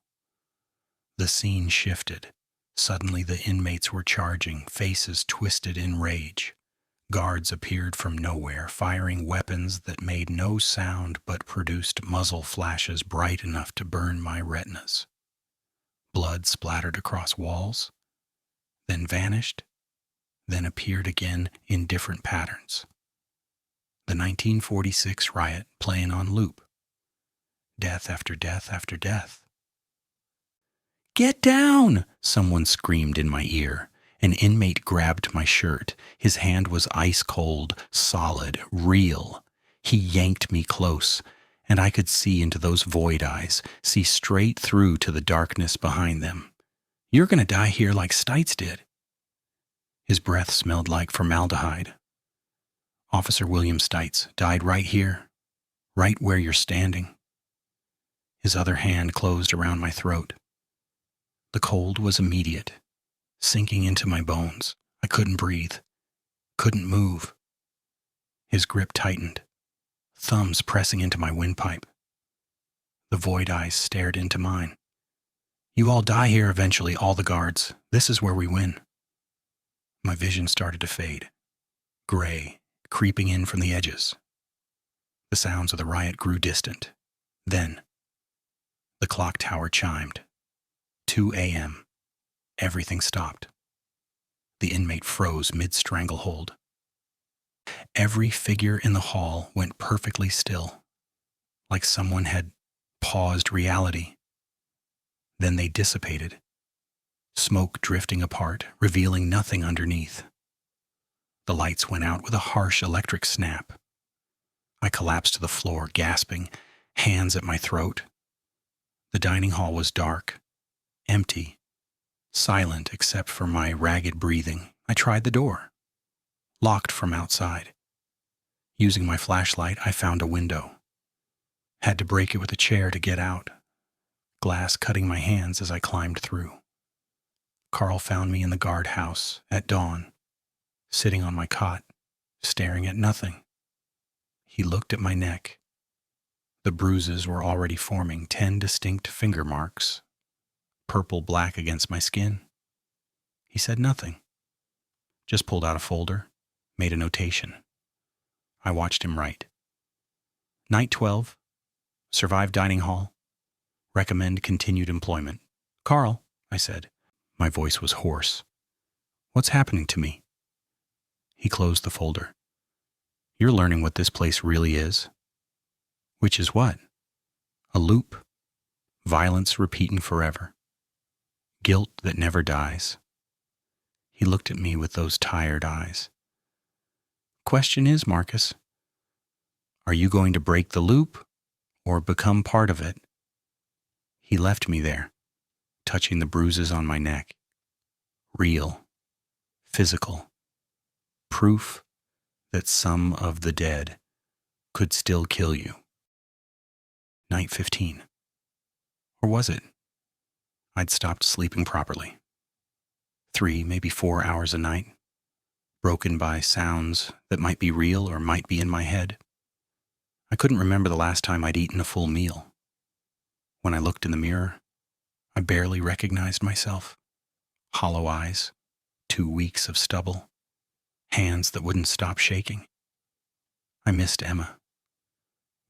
The scene shifted. Suddenly the inmates were charging, faces twisted in rage. Guards appeared from nowhere, firing weapons that made no sound but produced muzzle flashes bright enough to burn my retinas. Blood splattered across walls, then vanished, then appeared again in different patterns. The 1946 riot playing on loop. Death after death after death. "Get down!" someone screamed in my ear. An inmate grabbed my shirt. His hand was ice cold, solid, real. He yanked me close, and I could see into those void eyes, see straight through to the darkness behind them. "You're going to die here like Stites did." His breath smelled like formaldehyde. "Officer William Stites died right here, right where you're standing." His other hand closed around my throat. The cold was immediate, sinking into my bones. I couldn't breathe, couldn't move. His grip tightened, thumbs pressing into my windpipe. The void eyes stared into mine. "You all die here eventually, all the guards. This is where we win." My vision started to fade, gray, creeping in from the edges. The sounds of the riot grew distant. Then, the clock tower chimed. 2 a.m. Everything stopped. The inmate froze mid-stranglehold. Every figure in the hall went perfectly still, like someone had paused reality. Then they dissipated, smoke drifting apart, revealing nothing underneath. The lights went out with a harsh electric snap. I collapsed to the floor, gasping, hands at my throat. The dining hall was dark, empty, silent except for my ragged breathing. I tried the door, locked from outside. Using my flashlight, I found a window. Had to break it with a chair to get out, glass cutting my hands as I climbed through. Carl found me in the guardhouse at dawn, sitting on my cot, staring at nothing. He looked at my neck. The bruises were already forming, 10 distinct finger marks, purple-black against my skin. He said nothing, just pulled out a folder, made a notation. I watched him write. Night 12, survived dining hall, recommend continued employment. "Carl," I said, My voice was hoarse. What's happening to me? He closed the folder. You're learning what this place really is. Which is what? A loop. Violence repeating forever. Guilt that never dies. He looked at me with those tired eyes. Question is, Marcus, are you going to break the loop or become part of it? He left me there, touching the bruises on my neck. Real, physical, proof that some of the dead could still kill you. Night 15. Or was it? I'd stopped sleeping properly. 3, maybe 4 hours a night, broken by sounds that might be real or might be in my head. I couldn't remember the last time I'd eaten a full meal. When I looked in the mirror, I barely recognized myself. Hollow eyes, 2 weeks of stubble, hands that wouldn't stop shaking. I missed Emma.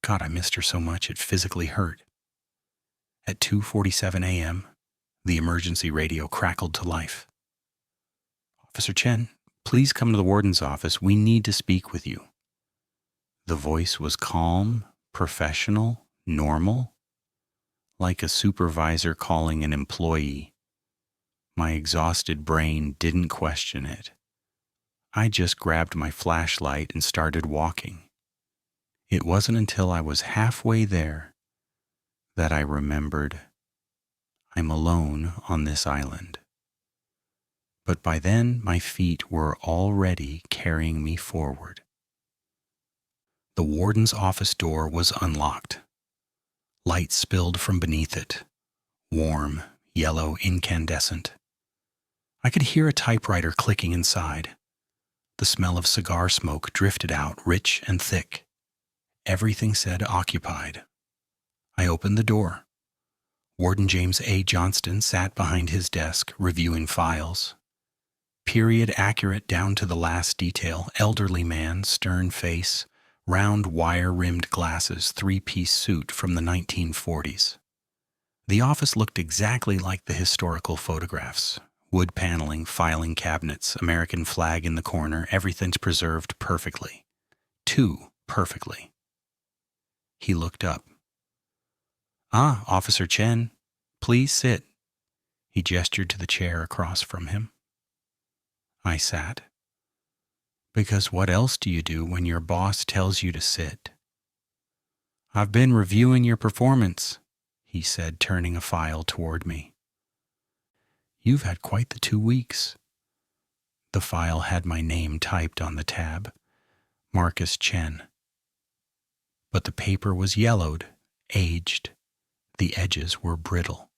God, I missed her so much it physically hurt. At 2:47 a.m., the emergency radio crackled to life. Officer Chen, please come to the warden's office. We need to speak with you. The voice was calm, professional, normal, like a supervisor calling an employee. My exhausted brain didn't question it. I just grabbed my flashlight and started walking. It wasn't until I was halfway there that I remembered I'm alone on this island. But by then, my feet were already carrying me forward. The warden's office door was unlocked. Light spilled from beneath it, warm, yellow, incandescent. I could hear a typewriter clicking inside. The smell of cigar smoke drifted out, rich and thick. Everything said occupied. I opened the door. Warden James A. Johnston sat behind his desk, reviewing files. Period accurate down to the last detail, elderly man, stern face, round wire-rimmed glasses, 3-piece suit from the 1940s. The office looked exactly like the historical photographs. Wood paneling, filing cabinets, American flag in the corner, everything's preserved perfectly. Too perfectly. He looked up. Ah, Officer Chen, please sit. He gestured to the chair across from him. I sat. Because what else do you do when your boss tells you to sit? I've been reviewing your performance, he said, turning a file toward me. You've had quite the 2 weeks. The file had my name typed on the tab, Marcus Chen. But the paper was yellowed, aged. The edges were brittle.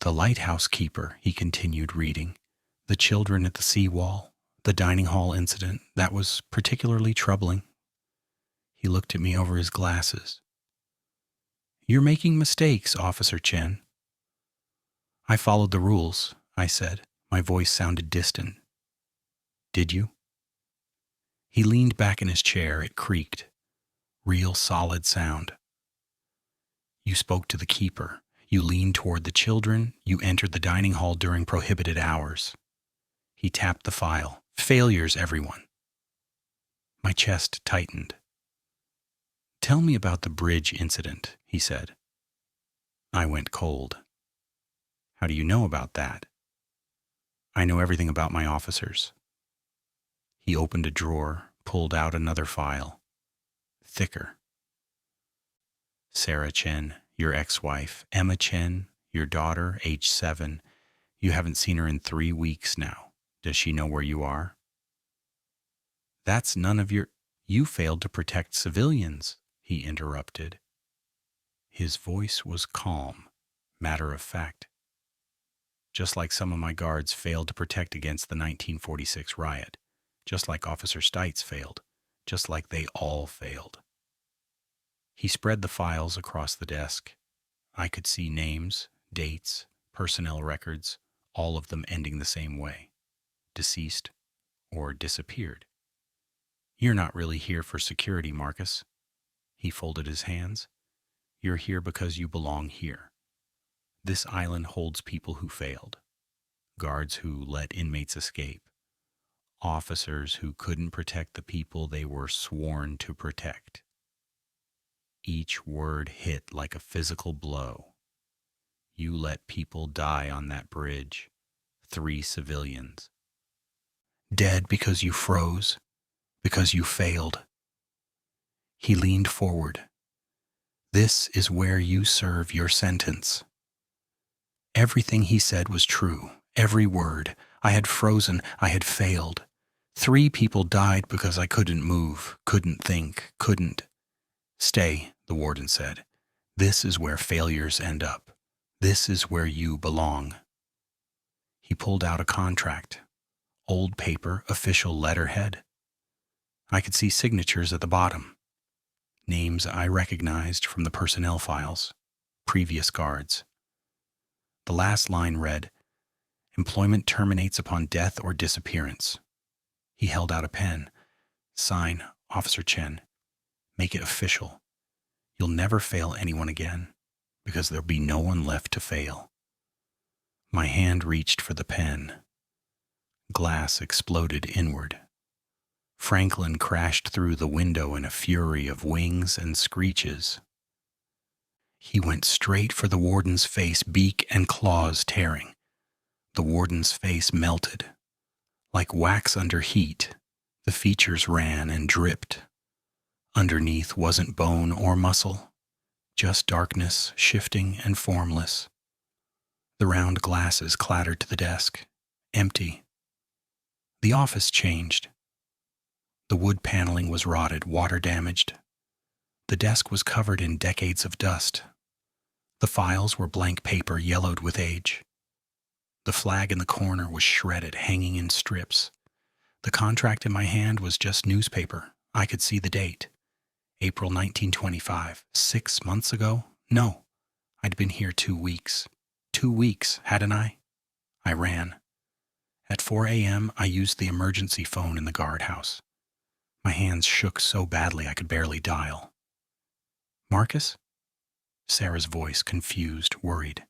The lighthouse keeper, he continued reading, the children at the seawall, the dining hall incident, that was particularly troubling. He looked at me over his glasses. You're making mistakes, Officer Chen. I followed the rules, I said. My voice sounded distant. Did you? He leaned back in his chair. It creaked. Real solid sound. You spoke to the keeper. You leaned toward the children. You entered the dining hall during prohibited hours. He tapped the file. Failures, everyone. My chest tightened. Tell me about the bridge incident, he said. I went cold. How do you know about that? I know everything about my officers. He opened a drawer, pulled out another file. Thicker. Sarah Chen, your ex-wife. Emma Chen, your daughter, age 7. You haven't seen her in 3 weeks now. Does she know where you are? That's none of your... You failed to protect civilians, he interrupted. His voice was calm, matter of fact. Just like some of my guards failed to protect against the 1946 riot. Just like Officer Stites failed. Just like they all failed. He spread the files across the desk. I could see names, dates, personnel records, all of them ending the same way. Deceased or disappeared. You're not really here for security, Marcus. He folded his hands. You're here because you belong here. This island holds people who failed. guards who let inmates escape, officers who couldn't protect the people they were sworn to protect. Each word hit like a physical blow. You let people die on that bridge, 3 civilians. Dead because you froze, because you failed. He leaned forward. This is where you serve your sentence. Everything he said was true, every word. I had frozen, I had failed. 3 people died because I couldn't move, couldn't think, couldn't. Stay, the warden said. This is where failures end up. This is where you belong. He pulled out a contract. Old paper, official letterhead. I could see signatures at the bottom. Names I recognized from the personnel files. Previous guards. The last line read, "Employment terminates upon death or disappearance." He held out a pen. "Sign, Officer Chen. Make it official. You'll never fail anyone again, because there'll be no one left to fail." My hand reached for the pen. Glass exploded inward. Franklin crashed through the window in a fury of wings and screeches. He went straight for the warden's face, beak and claws tearing. The warden's face melted. Like wax under heat, the features ran and dripped. Underneath wasn't bone or muscle, just darkness, shifting and formless. The round glasses clattered to the desk, empty. The office changed. The wood paneling was rotted, water damaged. The desk was covered in decades of dust. The files were blank paper, yellowed with age. The flag in the corner was shredded, hanging in strips. The contract in my hand was just newspaper. I could see the date. April 1925. 6 months ago? No. I'd been here 2 weeks. 2 weeks, hadn't I? I ran. At 4 a.m., I used the emergency phone in the guardhouse. My hands shook so badly I could barely dial. "Marcus?" Sarah's voice, confused, worried.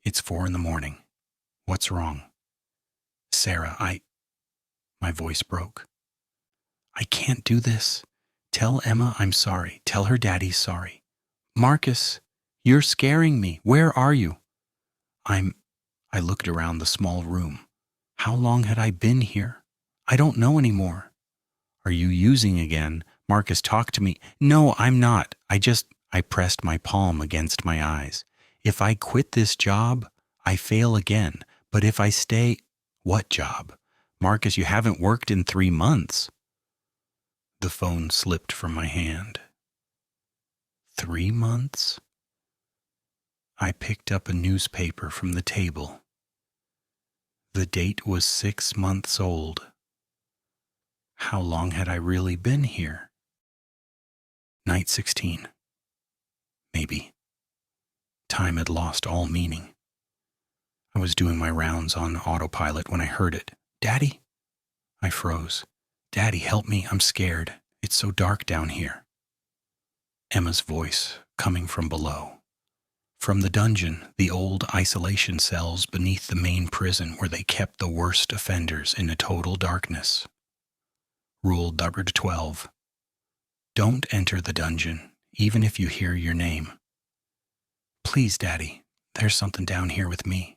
"It's 4 a.m. What's wrong?" "Sarah, My voice broke. "I can't do this. Tell Emma I'm sorry. Tell her Daddy's sorry." "Marcus, you're scaring me. Where are you?" I looked around the small room. How long had I been here? I don't know anymore. "Are you using again? Marcus, talk to me." "No, I'm not. I pressed my palm against my eyes. "If I quit this job, I fail again. But if I stay..." "What job? Marcus, you haven't worked in 3 months." The phone slipped from my hand. 3 months? I picked up a newspaper from the table. The date was 6 months old. How long had I really been here? Night 16. Maybe. Time had lost all meaning. I was doing my rounds on autopilot when I heard it. "Daddy?" I froze. "Daddy, help me. I'm scared. It's so dark down here." Emma's voice coming from below. From the dungeon, the old isolation cells beneath the main prison where they kept the worst offenders in a total darkness. Rule number 12. Don't enter the dungeon, even if you hear your name. "Please, Daddy, there's something down here with me."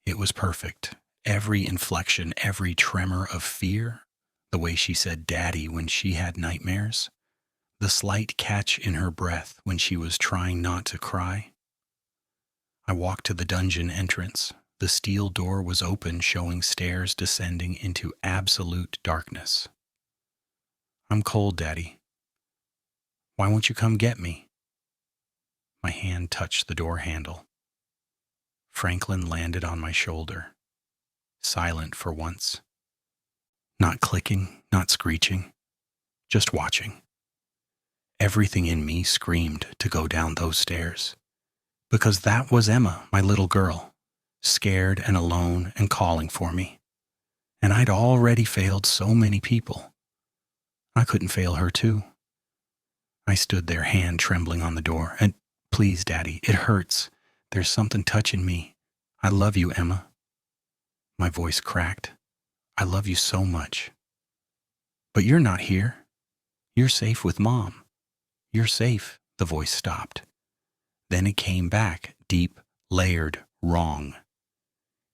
It was perfect. Every inflection, every tremor of fear, the way she said Daddy when she had nightmares, the slight catch in her breath when she was trying not to cry. I walked to the dungeon entrance. The steel door was open, showing stairs descending into absolute darkness. "I'm cold, Daddy. Why won't you come get me?" My hand touched the door handle. Franklin landed on my shoulder, silent for once. Not clicking, not screeching, just watching. Everything in me screamed to go down those stairs, because that was Emma, my little girl, scared and alone and calling for me. And I'd already failed so many people. I couldn't fail her too. I stood there, hand trembling on the door. "And please, Daddy, it hurts. There's something touching me. I love you, Emma." My voice cracked. I love you so much. But you're not here. You're safe with Mom. You're safe. The voice stopped. Then it came back, deep, layered, wrong.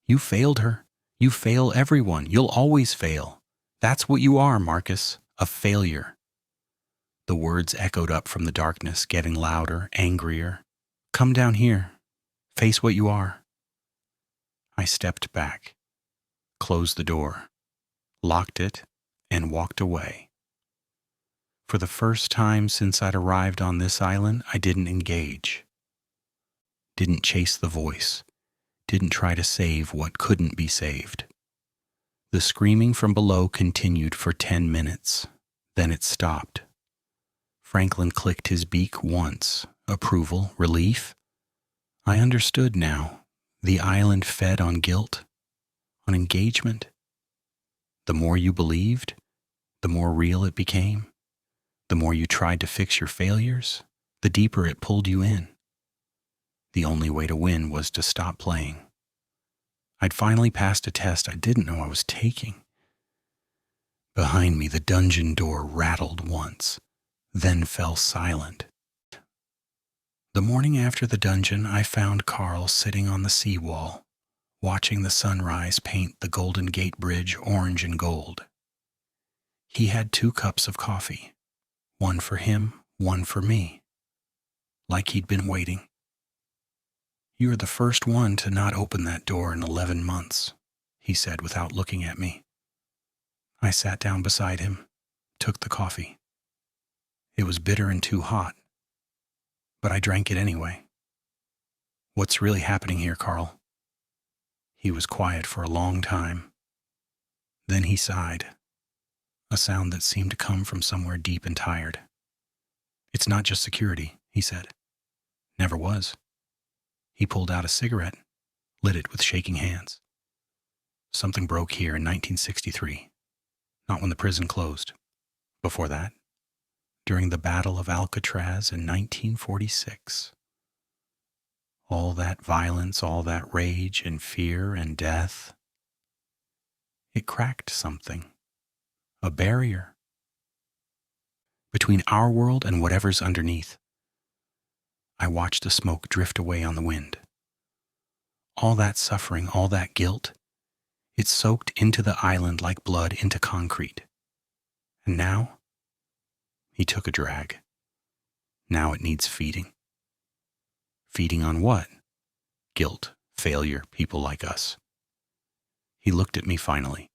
You failed her. You fail everyone. You'll always fail. That's what you are, Marcus, a failure. The words echoed up from the darkness, getting louder, angrier. Come down here. Face what you are. I stepped back, closed the door, locked it, and walked away. For the first time since I'd arrived on this island, I didn't engage. Didn't chase the voice. Didn't try to save what couldn't be saved. The screaming from below continued for 10 minutes. Then it stopped. Franklin clicked his beak once. Approval, relief. I understood now. The island fed on guilt, on engagement. The more you believed, the more real it became. The more you tried to fix your failures, the deeper it pulled you in. The only way to win was to stop playing. I'd finally passed a test I didn't know I was taking. Behind me, the dungeon door rattled once, then fell silent. The morning after the dungeon, I found Carl sitting on the seawall, watching the sunrise paint the Golden Gate Bridge orange and gold. He had 2 cups of coffee, one for him, one for me, like he'd been waiting. "You're the first one to not open that door in 11 months, he said without looking at me. I sat down beside him, took the coffee. It was bitter and too hot, but I drank it anyway. "What's really happening here, Carl?" He was quiet for a long time. Then he sighed, a sound that seemed to come from somewhere deep and tired. "It's not just security," he said. "Never was." He pulled out a cigarette, lit it with shaking hands. "Something broke here in 1963. Not when the prison closed. Before that, during the Battle of Alcatraz in 1946. All that violence, all that rage and fear and death. It cracked something. A barrier. Between our world and whatever's underneath. I watched the smoke drift away on the wind. All that suffering, all that guilt, it soaked into the island like blood into concrete. And now, he took a drag. Now it needs feeding. Feeding on what? Guilt, failure, people like us. He looked at me finally.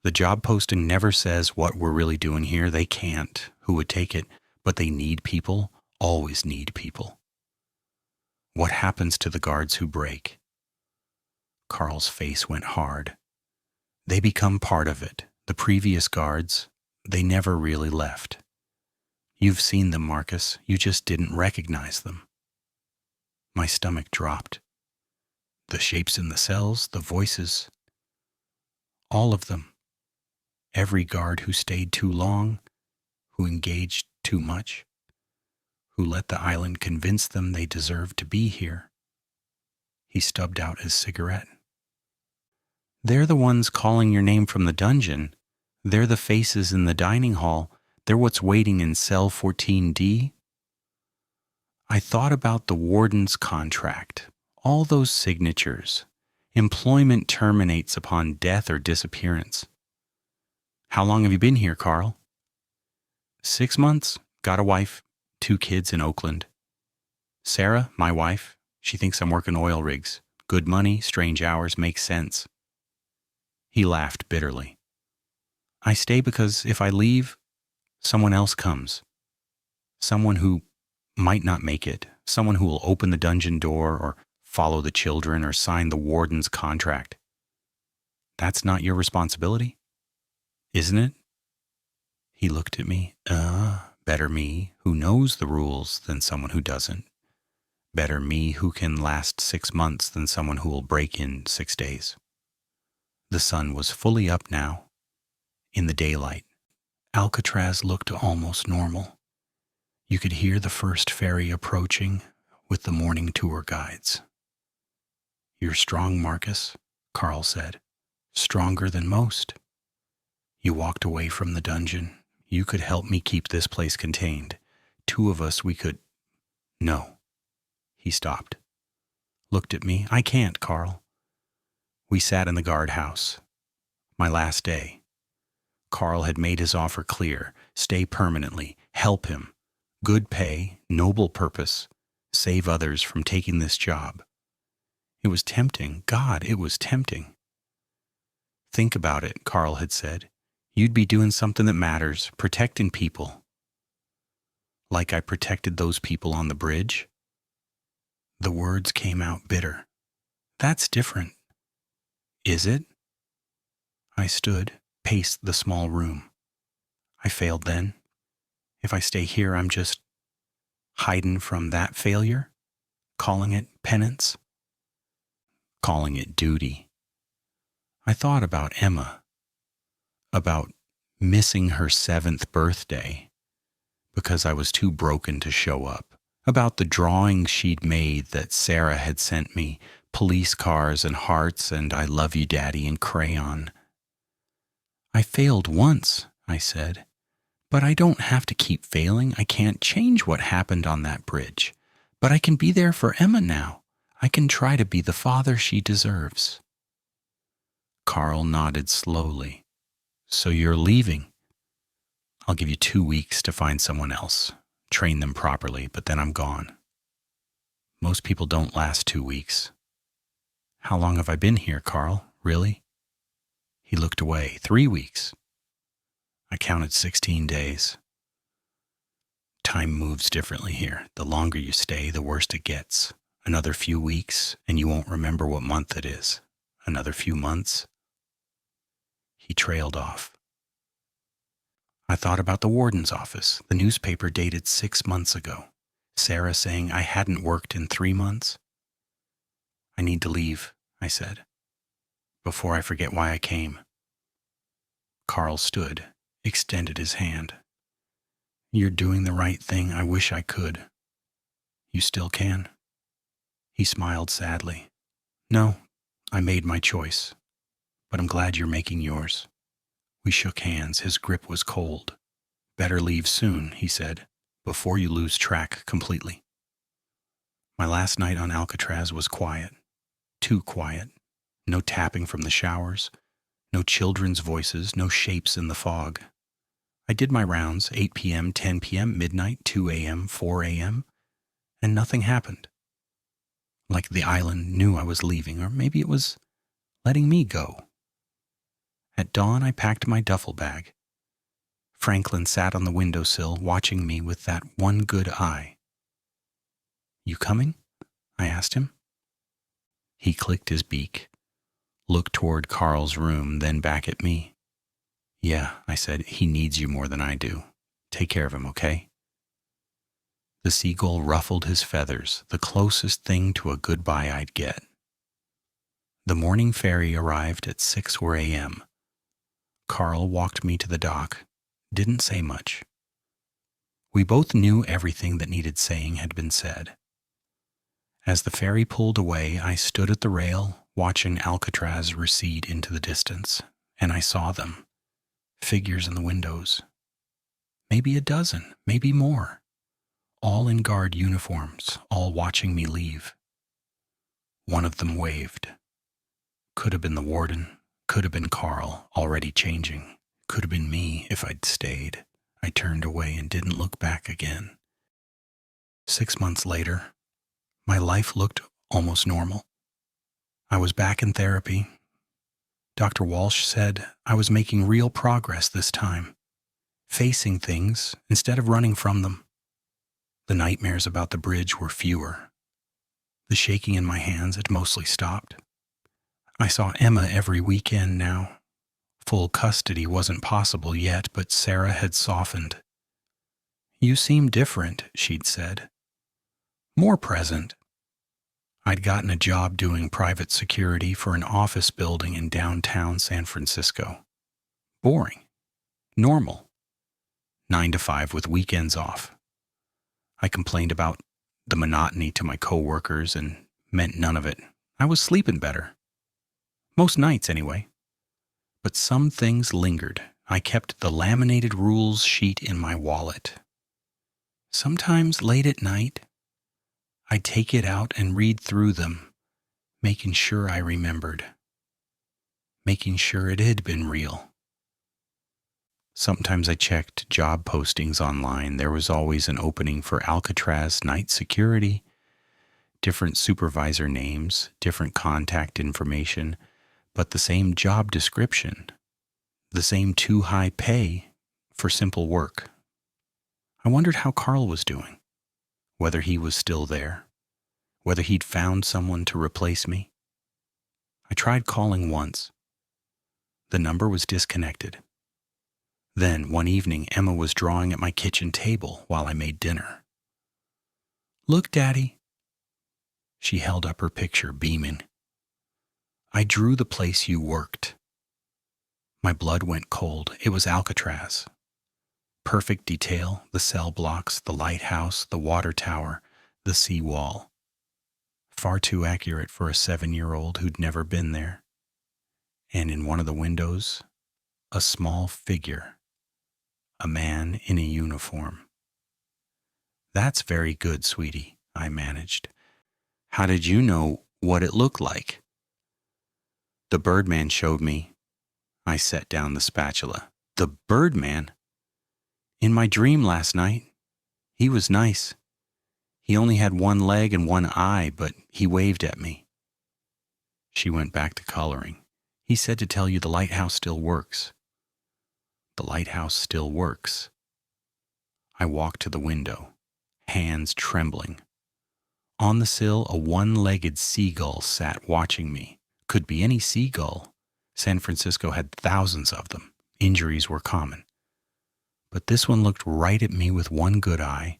The job posting never says what we're really doing here. They can't. Who would take it? But they need people, always need people. What happens to the guards who break? Carl's face went hard. They become part of it. The previous guards, they never really left. You've seen them, Marcus. You just didn't recognize them. My stomach dropped. The shapes in the cells, the voices, all of them. Every guard who stayed too long, who engaged too much, who let the island convince them they deserved to be here. He stubbed out his cigarette. They're the ones calling your name from the dungeon. They're the faces in the dining hall. They're what's waiting in cell 14D. I thought about the warden's contract, all those signatures. Employment terminates upon death or disappearance. How long have you been here, Carl? 6 months. Got a wife, 2 kids in Oakland. Sarah, my wife, she thinks I'm working oil rigs. Good money, strange hours, makes sense. He laughed bitterly. I stay because if I leave, someone else comes. Someone who might not make it. Someone who will open the dungeon door or follow the children or sign the warden's contract. That's not your responsibility, isn't it? He looked at me. Better me who knows the rules than someone who doesn't. Better me who can last 6 months than someone who will break in 6 days. The sun was fully up now. In the daylight, Alcatraz looked almost normal. You could hear the first ferry approaching with the morning tour guides. You're strong, Marcus. Carl said. Stronger than most. You walked away from the dungeon. You could help me keep this place contained. Two of us, we could... No. He stopped. Looked at me. I can't, Carl. We sat in the guardhouse. My last day. Carl had made his offer clear. Stay permanently. Help him. Good pay. Noble purpose. Save others from taking this job. It was tempting. God, it was tempting. Think about it, Carl had said. You'd be doing something that matters, protecting people. Like I protected those people on the bridge? The words came out bitter. That's different. Is it? I stood, paced the small room. I failed then. If I stay here, I'm just hiding from that failure, calling it penance, calling it duty. I thought about Emma, about missing her 7th birthday because I was too broken to show up, about the drawings she'd made that Sarah had sent me, police cars and hearts and I love you, Daddy in crayon. I failed once, I said, but I don't have to keep failing. I can't change what happened on that bridge, but I can be there for Emma now. I can try to be the father she deserves. Carl nodded slowly. So you're leaving? I'll give you 2 weeks to find someone else. Train them properly, but then I'm gone. Most people don't last 2 weeks. How long have I been here, Carl? Really? He looked away. 3 weeks. I counted 16 days. Time moves differently here. The longer you stay, the worse it gets. Another few weeks, and you won't remember what month it is. Another few months. He trailed off. I thought about the warden's office, the newspaper dated 6 months ago. Sarah saying I hadn't worked in 3 months. I need to leave, I said, before I forget why I came. Carl stood, extended his hand. You're doing the right thing. I wish I could. You still can. He smiled sadly. No, I made my choice, but I'm glad you're making yours. We shook hands. His grip was cold. Better leave soon, he said, before you lose track completely. My last night on Alcatraz was quiet. Too quiet. No tapping from the showers. No children's voices. No shapes in the fog. I did my rounds, 8 p.m., 10 p.m., midnight, 2 a.m., 4 a.m., and nothing happened. Like the island knew I was leaving, or maybe it was letting me go. At dawn, I packed my duffel bag. Franklin sat on the windowsill, watching me with that one good eye. You coming? I asked him. He clicked his beak, looked toward Carl's room, then back at me. Yeah, I said, he needs you more than I do. Take care of him, okay? The seagull ruffled his feathers, the closest thing to a goodbye I'd get. The morning ferry arrived at 6 a.m. Carl walked me to the dock, didn't say much. We both knew everything that needed saying had been said. As the ferry pulled away, I stood at the rail, watching Alcatraz recede into the distance, and I saw them. Figures in the windows. Maybe a dozen, maybe more. All in guard uniforms, all watching me leave. One of them waved. Could have been the warden. Could have been Carl, already changing. Could have been me if I'd stayed. I turned away and didn't look back again. 6 months later, my life looked almost normal. I was back in therapy. Dr. Walsh said I was making real progress this time, facing things instead of running from them. The nightmares about the bridge were fewer. The shaking in my hands had mostly stopped. I saw Emma every weekend now. Full custody wasn't possible yet, but Sarah had softened. You seem different, she'd said. More present. I'd gotten a job doing private security for an office building in downtown San Francisco. Boring. Normal. 9 to 5 with weekends off. I complained about the monotony to my coworkers and meant none of it. I was sleeping better. Most nights, anyway. But some things lingered. I kept the laminated rules sheet in my wallet. Sometimes late at night, I'd take it out and read through them, making sure I remembered, making sure it had been real. Sometimes I checked job postings online. There was always an opening for Alcatraz night security, different supervisor names, different contact information, but the same job description, the same too high pay for simple work. I wondered how Carl was doing, whether he was still there, whether he'd found someone to replace me. I tried calling once. The number was disconnected. Then, one evening, Emma was drawing at my kitchen table while I made dinner. "Look, Daddy." She held up her picture, beaming. "I drew the place you worked." My blood went cold. It was Alcatraz. Perfect detail, the cell blocks, the lighthouse, the water tower, the sea wall. Far too accurate for a 7-year-old who'd never been there. And in one of the windows, a small figure, a man in a uniform. "That's very good, sweetie," I managed. "How did you know what it looked like?" "The Birdman showed me." I set down the spatula. "The Birdman? In my dream last night. He was nice. He only had one leg and one eye, but he waved at me." She went back to coloring. "He said to tell you the lighthouse still works." The lighthouse still works. I walked to the window, hands trembling. On the sill, a one-legged seagull sat watching me. Could be any seagull. San Francisco had thousands of them. Injuries were common. But this one looked right at me with one good eye,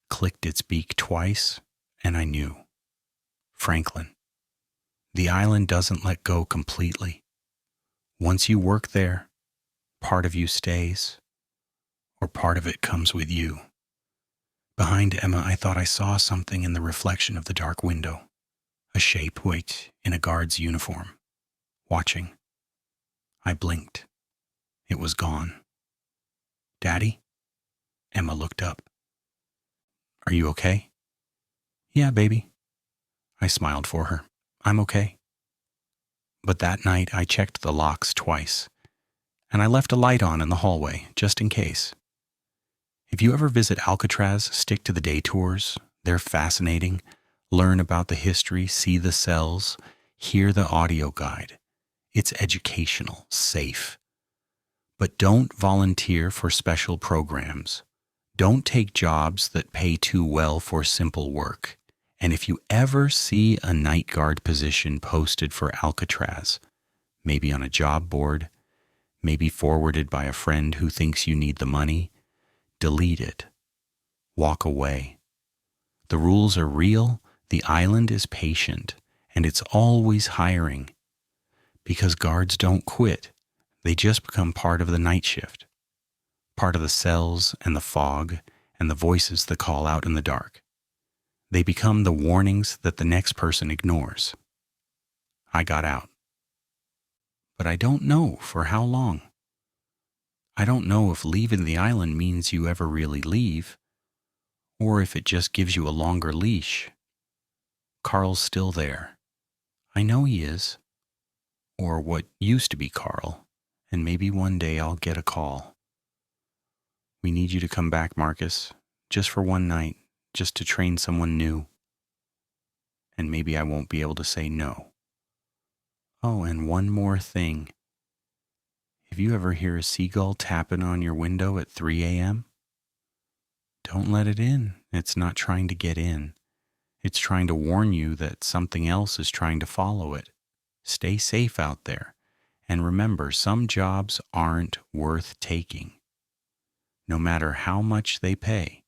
clicked its beak twice, and I knew. Franklin. The island doesn't let go completely. Once you work there, part of you stays, or part of it comes with you. Behind Emma, I thought I saw something in the reflection of the dark window. A shape, in a guard's uniform, watching. I blinked. It was gone. "Daddy?" Emma looked up. "Are you okay?" "Yeah, baby." I smiled for her. "I'm okay." But that night I checked the locks twice, and I left a light on in the hallway, just in case. If you ever visit Alcatraz, stick to the day tours. They're fascinating. Learn about the history, see the cells, hear the audio guide. It's educational, safe. But don't volunteer for special programs. Don't take jobs that pay too well for simple work. And if you ever see a night guard position posted for Alcatraz, maybe on a job board, maybe forwarded by a friend who thinks you need the money, delete it. Walk away. The rules are real, the island is patient, and it's always hiring. Because guards don't quit. They just become part of the night shift, part of the cells and the fog and the voices that call out in the dark. They become the warnings that the next person ignores. I got out. But I don't know for how long. I don't know if leaving the island means you ever really leave, or if it just gives you a longer leash. Carl's still there. I know he is. Or what used to be Carl. And maybe one day I'll get a call. "We need you to come back, Marcus, just for one night, just to train someone new." And maybe I won't be able to say no. Oh, and one more thing. If you ever hear a seagull tapping on your window at 3 a.m., don't let it in. It's not trying to get in. It's trying to warn you that something else is trying to follow it. Stay safe out there. And remember, some jobs aren't worth taking, no matter how much they pay.